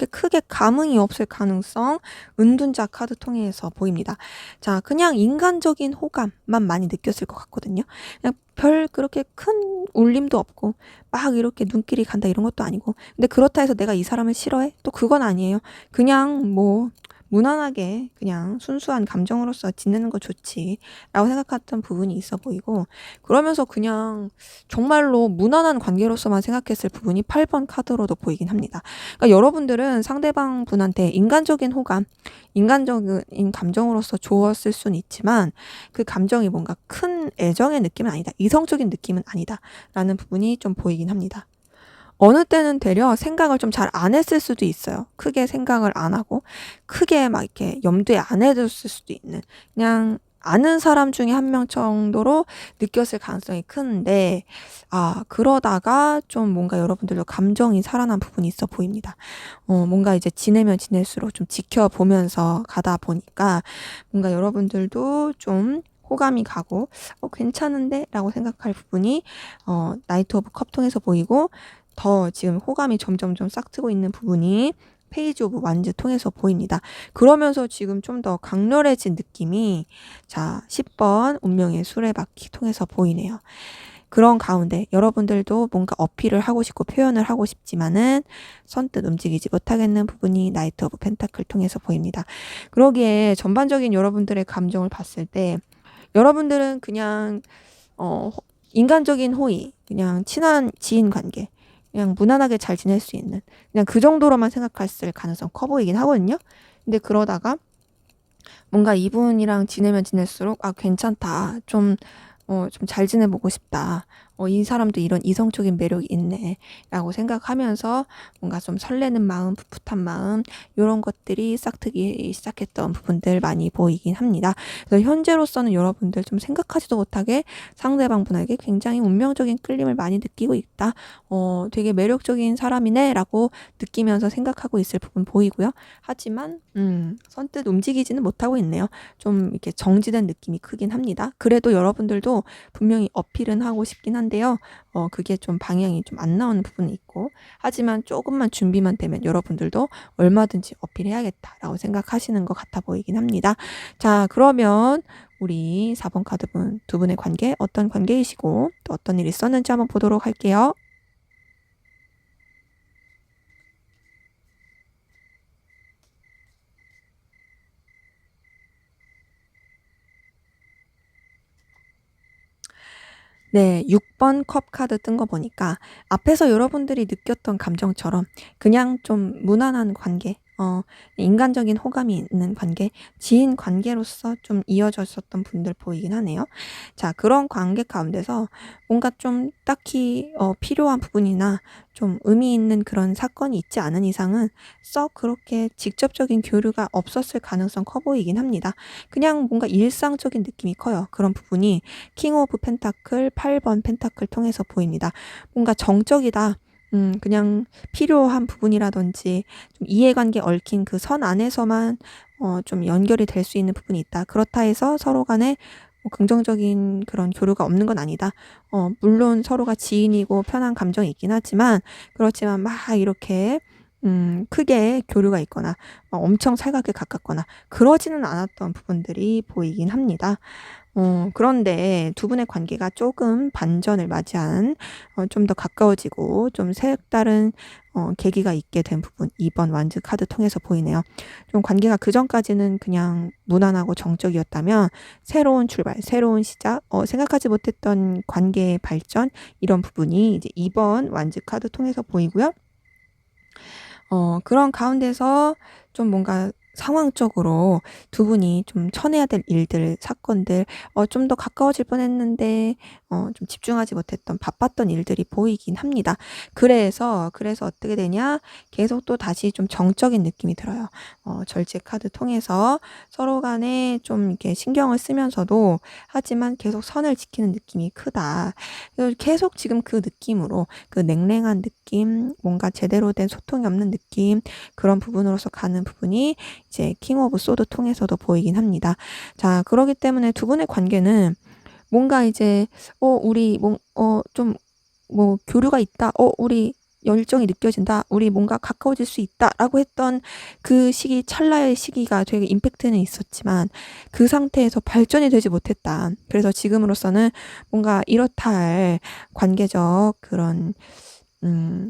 크게 감흥이 없을 가능성 은둔자 카드 통해서 보입니다. 자, 그냥 인간적인 호감만 많이 느꼈을 것 같거든요. 그냥 별 그렇게 큰 울림도 없고 막 이렇게 눈길이 간다 이런 것도 아니고 근데 그렇다 해서 내가 이 사람을 싫어해? 또 그건 아니에요. 그냥 뭐 무난하게 그냥 순수한 감정으로서 지내는 거 좋지라고 생각했던 부분이 있어 보이고 그러면서 그냥 정말로 무난한 관계로서만 생각했을 부분이 8번 카드로도 보이긴 합니다. 그러니까 여러분들은 상대방 분한테 인간적인 호감, 인간적인 감정으로서 좋았을 수는 있지만 그 감정이 뭔가 큰 애정의 느낌은 아니다. 이성적인 느낌은 아니다. 라는 부분이 좀 보이긴 합니다. 어느 때는 되려 생각을 좀 잘 안 했을 수도 있어요. 크게 생각을 안 하고 크게 막 이렇게 염두에 안 해뒀을 수도 있는 그냥 아는 사람 중에 한 명 정도로 느꼈을 가능성이 큰데 그러다가 좀 뭔가 여러분들도 감정이 살아난 부분이 있어 보입니다. 뭔가 이제 지내면 지낼수록 좀 지켜보면서 가다 보니까 뭔가 여러분들도 좀 호감이 가고 괜찮은데? 라고 생각할 부분이 나이트 오브 컵 통해서 보이고 더 지금 호감이 점점점 싹트고 있는 부분이 페이지 오브 완즈 통해서 보입니다. 그러면서 지금 좀 더 강렬해진 느낌이 자 10번 운명의 수레바퀴 통해서 보이네요. 그런 가운데 여러분들도 뭔가 어필을 하고 싶고 표현을 하고 싶지만은 선뜻 움직이지 못하겠는 부분이 나이트 오브 펜타클 통해서 보입니다. 그러기에 전반적인 여러분들의 감정을 봤을 때 여러분들은 그냥 인간적인 호의, 그냥 친한 지인 관계, 그냥 무난하게 잘 지낼 수 있는 그냥 그 정도로만 생각했을 가능성 커 보이긴 하거든요. 근데 그러다가 뭔가 이분이랑 지내면 지낼수록 괜찮다. 좀 잘 지내보고 싶다. 이 사람도 이런 이성적인 매력이 있네. 라고 생각하면서 뭔가 좀 설레는 마음, 풋풋한 마음, 이런 것들이 싹트기 시작했던 부분들 많이 보이긴 합니다. 그래서 현재로서는 여러분들 좀 생각하지도 못하게 상대방 분에게 굉장히 운명적인 끌림을 많이 느끼고 있다. 되게 매력적인 사람이네. 라고 느끼면서 생각하고 있을 부분 보이고요. 하지만, 선뜻 움직이지는 못하고 있네요. 좀 이렇게 정지된 느낌이 크긴 합니다. 그래도 여러분들도 분명히 어필은 하고 싶긴 한데요. 그게 좀 방향이 좀 안 나오는 부분이 있고 하지만 조금만 준비만 되면 여러분들도 얼마든지 어필해야겠다라고 생각하시는 것 같아 보이긴 합니다. 자, 그러면 우리 4번 카드분 두 분의 관계 어떤 관계이시고 또 어떤 일이 있었는지 한번 보도록 할게요. 네, 6번 컵 카드 뜬 거 보니까 앞에서 여러분들이 느꼈던 감정처럼 그냥 좀 무난한 관계, 인간적인 호감이 있는 관계, 지인 관계로서 좀 이어졌었던 분들 보이긴 하네요. 자, 그런 관계 가운데서 뭔가 좀 딱히 필요한 부분이나 좀 의미 있는 그런 사건이 있지 않은 이상은 썩 그렇게 직접적인 교류가 없었을 가능성 커 보이긴 합니다. 그냥 뭔가 일상적인 느낌이 커요. 그런 부분이 킹 오브 펜타클 8번 펜타클 통해서 보입니다. 뭔가 정적이다. 그냥 필요한 부분이라든지 좀 이해관계 얽힌 그 선 안에서만 좀 연결이 될 수 있는 부분이 있다. 그렇다 해서 서로 간에 뭐 긍정적인 그런 교류가 없는 건 아니다. 물론 서로가 지인이고 편한 감정이 있긴 하지만 그렇지만 막 이렇게 크게 교류가 있거나 엄청 살갑게 가깝거나 그러지는 않았던 부분들이 보이긴 합니다. 그런데 두 분의 관계가 조금 반전을 맞이한 좀 더 가까워지고 좀 색다른 계기가 있게 된 부분, 2번 완즈 카드 통해서 보이네요. 좀 관계가 그전까지는 그냥 무난하고 정적이었다면 새로운 출발, 새로운 시작, 생각하지 못했던 관계의 발전, 이런 부분이 이제 2번 완즈 카드 통해서 보이고요. 그런 가운데서 좀 뭔가 상황적으로 두 분이 좀 쳐내야 될 일들, 사건들, 좀 더 가까워질 뻔했는데 좀 집중하지 못했던 바빴던 일들이 보이긴 합니다. 그래서 어떻게 되냐? 계속 또 다시 좀 정적인 느낌이 들어요. 절제 카드 통해서 서로 간에 좀 이렇게 신경을 쓰면서도 하지만 계속 선을 지키는 느낌이 크다. 그래서 계속 지금 그 느낌으로 그 냉랭한 느낌, 뭔가 제대로 된 소통이 없는 느낌, 그런 부분으로서 가는 부분이 이제 킹 오브 소드 통해서도 보이긴 합니다. 자, 그러기 때문에 두 분의 관계는 뭔가 이제 우리 좀 뭐 교류가 있다. 우리 열정이 느껴진다. 우리 뭔가 가까워질 수 있다라고 했던 그 시기, 찰나의 시기가 되게 임팩트는 있었지만 그 상태에서 발전이 되지 못했다. 그래서 지금으로서는 뭔가 이렇다 할 관계적 그런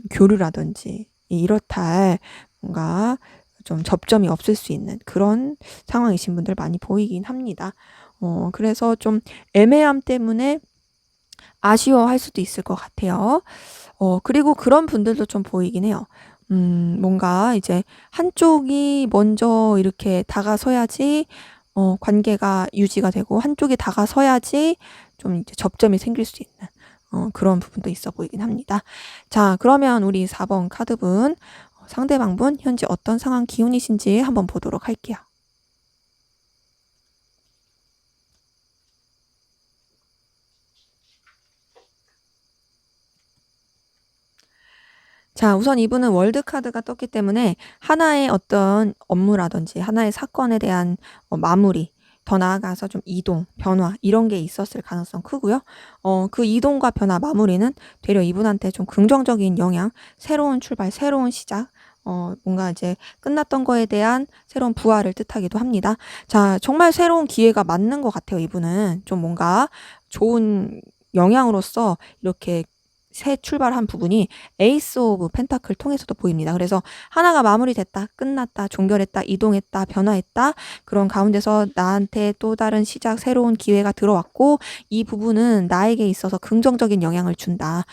교류라든지 이렇다 할 뭔가 좀 접점이 없을 수 있는 그런 상황이신 분들 많이 보이긴 합니다. 그래서 좀 애매함 때문에 아쉬워할 수도 있을 것 같아요. 그리고 그런 분들도 좀 보이긴 해요. 뭔가 이제 한쪽이 먼저 이렇게 다가서야지 관계가 유지가 되고 한쪽이 다가서야지 좀 이제 접점이 생길 수 있는 그런 부분도 있어 보이긴 합니다. 자, 그러면 우리 4번 카드분, 상대방분 현재 어떤 상황 기운이신지 한번 보도록 할게요. 자, 우선 이분은 월드 카드가 떴기 때문에 하나의 어떤 업무라든지 하나의 사건에 대한 마무리, 더 나아가서 좀 이동, 변화 이런 게 있었을 가능성 크고요. 그 이동과 변화, 마무리는 되려 이분한테 좀 긍정적인 영향, 새로운 출발, 새로운 시작, 뭔가 이제 끝났던 거에 대한 새로운 부활을 뜻하기도 합니다. 자, 정말 새로운 기회가 맞는 것 같아요. 이분은 좀 뭔가 좋은 영향으로서 이렇게 새 출발한 부분이 에이스 오브 펜타클 통해서도 보입니다. 그래서 하나가 마무리됐다, 끝났다, 종결했다, 이동했다, 변화했다, 그런 가운데서 나한테 또 다른 시작, 새로운 기회가 들어왔고 이 부분은 나에게 있어서 긍정적인 영향을 준다.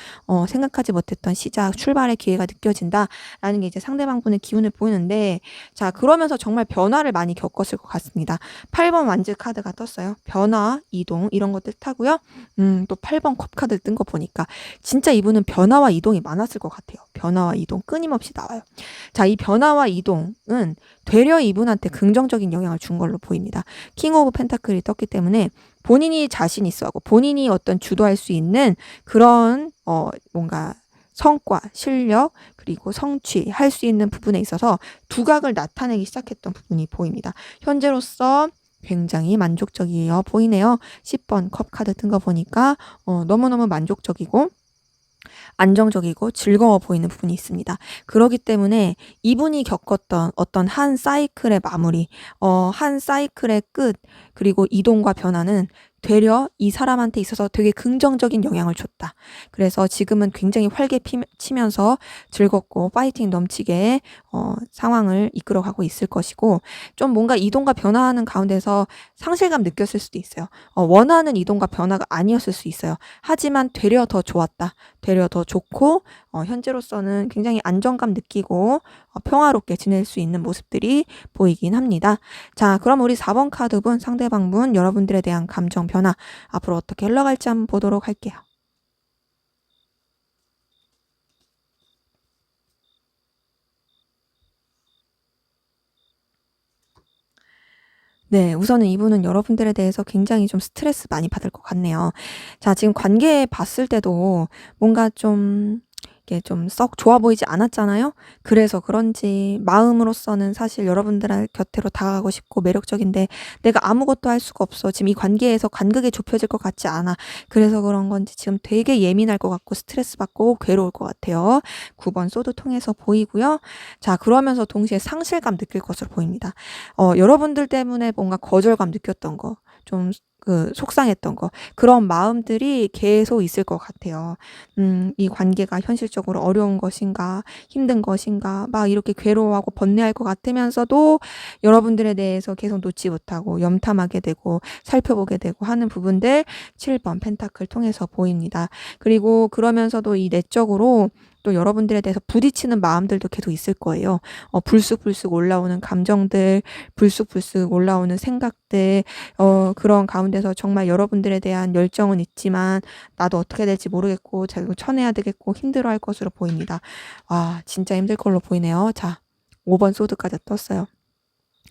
생각하지 못했던 시작, 출발의 기회가 느껴진다 라는 게 이제 상대방분의 기운을 보이는데, 자, 그러면서 정말 변화를 많이 겪었을 것 같습니다. 8번 완즈 카드가 떴어요. 변화, 이동 이런 거 뜻하고요. 또 8번 컵 카드 뜬 거 보니까 진짜 이분은 변화와 이동이 많았을 것 같아요. 변화와 이동 끊임없이 나와요. 자, 이 변화와 이동은 되려 이분한테 긍정적인 영향을 준 걸로 보입니다. 킹 오브 펜타클이 떴기 때문에 본인이 자신 있어 하고 본인이 어떤 주도할 수 있는 그런 뭔가 성과, 실력, 그리고 성취할 수 있는 부분에 있어서 두각을 나타내기 시작했던 부분이 보입니다. 현재로서 굉장히 만족적이어 보이네요. 10번 컵 카드 뜬 거 보니까 너무너무 만족적이고 안정적이고 즐거워 보이는 부분이 있습니다. 그렇기 때문에 이분이 겪었던 어떤 한 사이클의 마무리, 한 사이클의 끝, 그리고 이동과 변화는 되려 이 사람한테 있어서 되게 긍정적인 영향을 줬다. 그래서 지금은 굉장히 치면서 즐겁고 파이팅 넘치게 상황을 이끌어가고 있을 것이고, 좀 뭔가 이동과 변화하는 가운데서 상실감 느꼈을 수도 있어요. 원하는 이동과 변화가 아니었을 수 있어요. 하지만 되려 더 좋았다. 되려 더 좋고 현재로서는 굉장히 안정감 느끼고 평화롭게 지낼 수 있는 모습들이 보이긴 합니다. 자, 그럼 우리 4번 카드분, 상대방분, 여러분들에 대한 감정 변화 앞으로 어떻게 흘러갈지 한번 보도록 할게요. 네, 우선은 이분은 여러분들에 대해서 굉장히 좀 스트레스 많이 받을 것 같네요. 자, 지금 관계 봤을 때도 뭔가 좀 이게 좀 썩 좋아 보이지 않았잖아요. 그래서 그런지 마음으로서는 사실 여러분들 곁으로 다가가고 싶고 매력적인데 내가 아무것도 할 수가 없어. 지금 이 관계에서 간극이 좁혀질 것 같지 않아. 그래서 그런 건지 지금 되게 예민할 것 같고 스트레스 받고 괴로울 것 같아요. 9번 소드 통해서 보이고요. 자, 그러면서 동시에 상실감 느낄 것으로 보입니다. 여러분들 때문에 뭔가 거절감 느꼈던 거, 좀 속상했던 거, 그런 마음들이 계속 있을 것 같아요. 이 관계가 현실적으로 어려운 것인가, 힘든 것인가, 막 이렇게 괴로워하고 번뇌할 것 같으면서도 여러분들에 대해서 계속 놓지 못하고 염탐하게 되고 살펴보게 되고 하는 부분들 7번 펜타클 통해서 보입니다. 그리고 그러면서도 이 내적으로 또 여러분들에 대해서 부딪히는 마음들도 계속 있을 거예요. 불쑥불쑥 올라오는 감정들, 불쑥불쑥 올라오는 생각들, 그런 가운데서 정말 여러분들에 대한 열정은 있지만 나도 어떻게 될지 모르겠고 자꾸 쳐내야 되겠고 힘들어할 것으로 보입니다. 와, 진짜 힘들 걸로 보이네요. 자, 5번 소드까지 떴어요.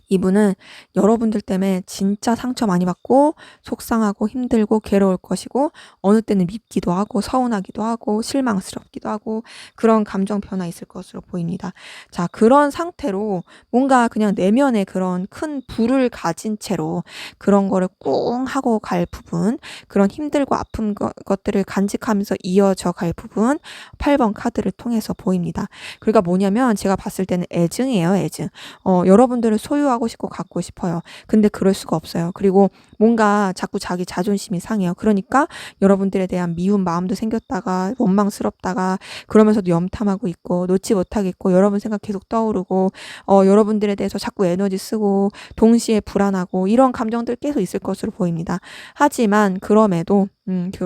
이분은 여러분들 때문에 진짜 상처 많이 받고 속상하고 힘들고 괴로울 것이고 어느 때는 밉기도 하고 서운하기도 하고 실망스럽기도 하고 그런 감정 변화 있을 것으로 보입니다. 자, 그런 상태로 뭔가 그냥 내면에 그런 큰 불을 가진 채로 그런 거를 꿍 하고 갈 부분, 그런 힘들고 아픈 것들을 간직하면서 이어져 갈 부분 8번 카드를 통해서 보입니다. 그러니까 뭐냐면 제가 봤을 때는 애증이에요, 애증. 여러분들을 소유하고 싶고 갖고 싶어요. 근데 그럴 수가 없어요. 그리고 뭔가 자꾸 자기 자존심이 상해요. 그러니까 여러분들에 대한 미운 마음도 생겼다가 원망스럽다가 그러면서도 염탐하고 있고 놓지 못하겠고 여러분 생각 계속 떠오르고 여러분들에 대해서 자꾸 에너지 쓰고 동시에 불안하고 이런 감정들 계속 있을 것으로 보입니다. 하지만 그럼에도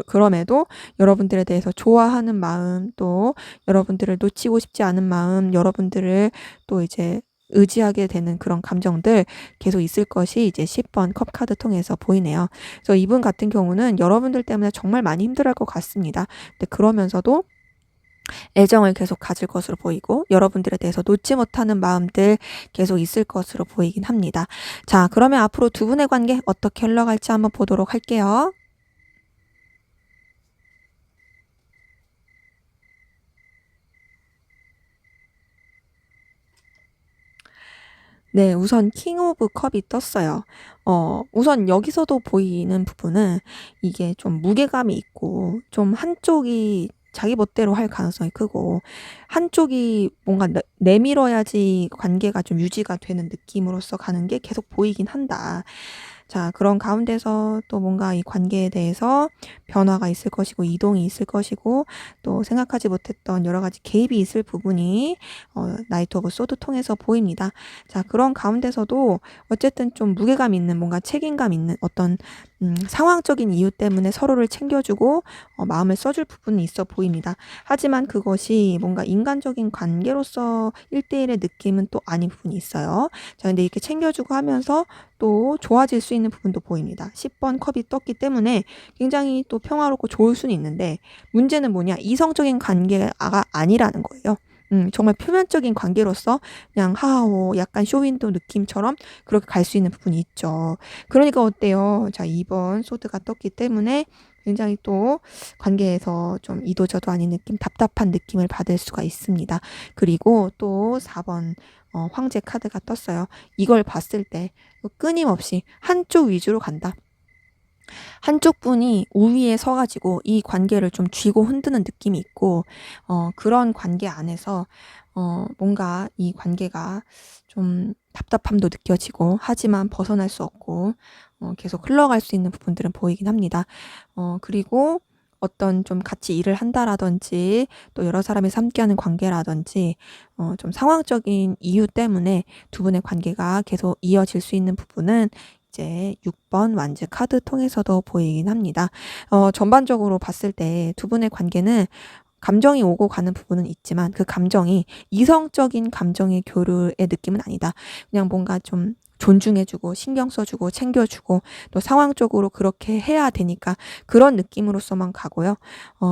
그럼에도 여러분들에 대해서 좋아하는 마음, 또 여러분들을 놓치고 싶지 않은 마음, 여러분들을 또 이제 의지하게 되는 그런 감정들 계속 있을 것이 이제 10번 컵 카드 통해서 보이네요. 그래서 이분 같은 경우는 여러분들 때문에 정말 많이 힘들어할 것 같습니다. 근데 그러면서도 애정을 계속 가질 것으로 보이고 여러분들에 대해서 놓지 못하는 마음들 계속 있을 것으로 보이긴 합니다. 자, 그러면 앞으로 두 분의 관계 어떻게 흘러갈지 한번 보도록 할게요. 네, 우선 킹 오브 컵이 떴어요. 우선 여기서도 보이는 부분은 이게 좀 무게감이 있고 좀 한쪽이 자기 멋대로 할 가능성이 크고 한쪽이 뭔가 내밀어야지 관계가 좀 유지가 되는 느낌으로서 가는 게 계속 보이긴 한다. 자, 그런 가운데서 또 뭔가 이 관계에 대해서 변화가 있을 것이고 이동이 있을 것이고 또 생각하지 못했던 여러 가지 개입이 있을 부분이 나이트 오브 소드 통해서 보입니다. 자, 그런 가운데서도 어쨌든 좀 무게감 있는 뭔가 책임감 있는 어떤 상황적인 이유 때문에 서로를 챙겨주고 마음을 써줄 부분이 있어 보입니다. 하지만 그것이 뭔가 인간적인 관계로서 1대1의 느낌은 또 아닌 부분이 있어요. 자, 근데 이렇게 챙겨주고 하면서 또 좋아질 수 있는 부분도 보입니다. 10번 컵이 떴기 때문에 굉장히 또 평화롭고 좋을 수는 있는데 문제는 뭐냐? 이성적인 관계가 아니라는 거예요. 정말 표면적인 관계로서 그냥 하하호 약간 쇼윈도 느낌처럼 그렇게 갈 수 있는 부분이 있죠. 그러니까 어때요? 자, 2번 소드가 떴기 때문에 굉장히 또 관계에서 좀 이도저도 아닌 느낌, 답답한 느낌을 받을 수가 있습니다. 그리고 또 4번 황제 카드가 떴어요. 이걸 봤을 때 끊임없이 한쪽 위주로 간다. 한쪽 분이 우위에 서가지고 이 관계를 좀 쥐고 흔드는 느낌이 있고, 그런 관계 안에서, 뭔가 이 관계가 좀 답답함도 느껴지고, 하지만 벗어날 수 없고, 계속 흘러갈 수 있는 부분들은 보이긴 합니다. 그리고 어떤 좀 같이 일을 한다라든지, 또 여러 사람이 함께하는 관계라든지, 좀 상황적인 이유 때문에 두 분의 관계가 계속 이어질 수 있는 부분은 이제 6번 완즈 카드 통해서도 보이긴 합니다. 전반적으로 봤을 때 두 분의 관계는 감정이 오고 가는 부분은 있지만 그 감정이 이성적인 감정의 교류의 느낌은 아니다. 그냥 뭔가 좀 존중해주고 신경 써주고 챙겨주고 또 상황적으로 그렇게 해야 되니까 그런 느낌으로서만 가고요.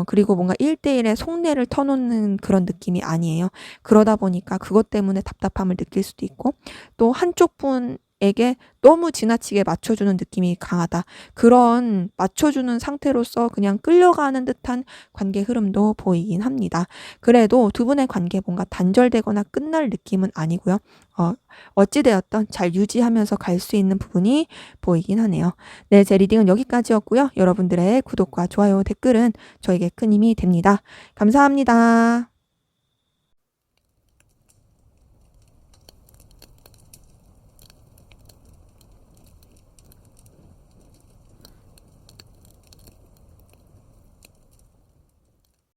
그리고 뭔가 1대1의 속내를 터놓는 그런 느낌이 아니에요. 그러다 보니까 그것 때문에 답답함을 느낄 수도 있고 또 한쪽 분 에게 너무 지나치게 맞춰주는 느낌이 강하다. 그런 맞춰주는 상태로서 그냥 끌려가는 듯한 관계 흐름도 보이긴 합니다. 그래도 두 분의 관계 뭔가 단절되거나 끝날 느낌은 아니고요. 어찌되었던 잘 유지하면서 갈 수 있는 부분이 보이긴 하네요. 네, 제 리딩은 여기까지였고요. 여러분들의 구독과 좋아요, 댓글은 저에게 큰 힘이 됩니다. 감사합니다.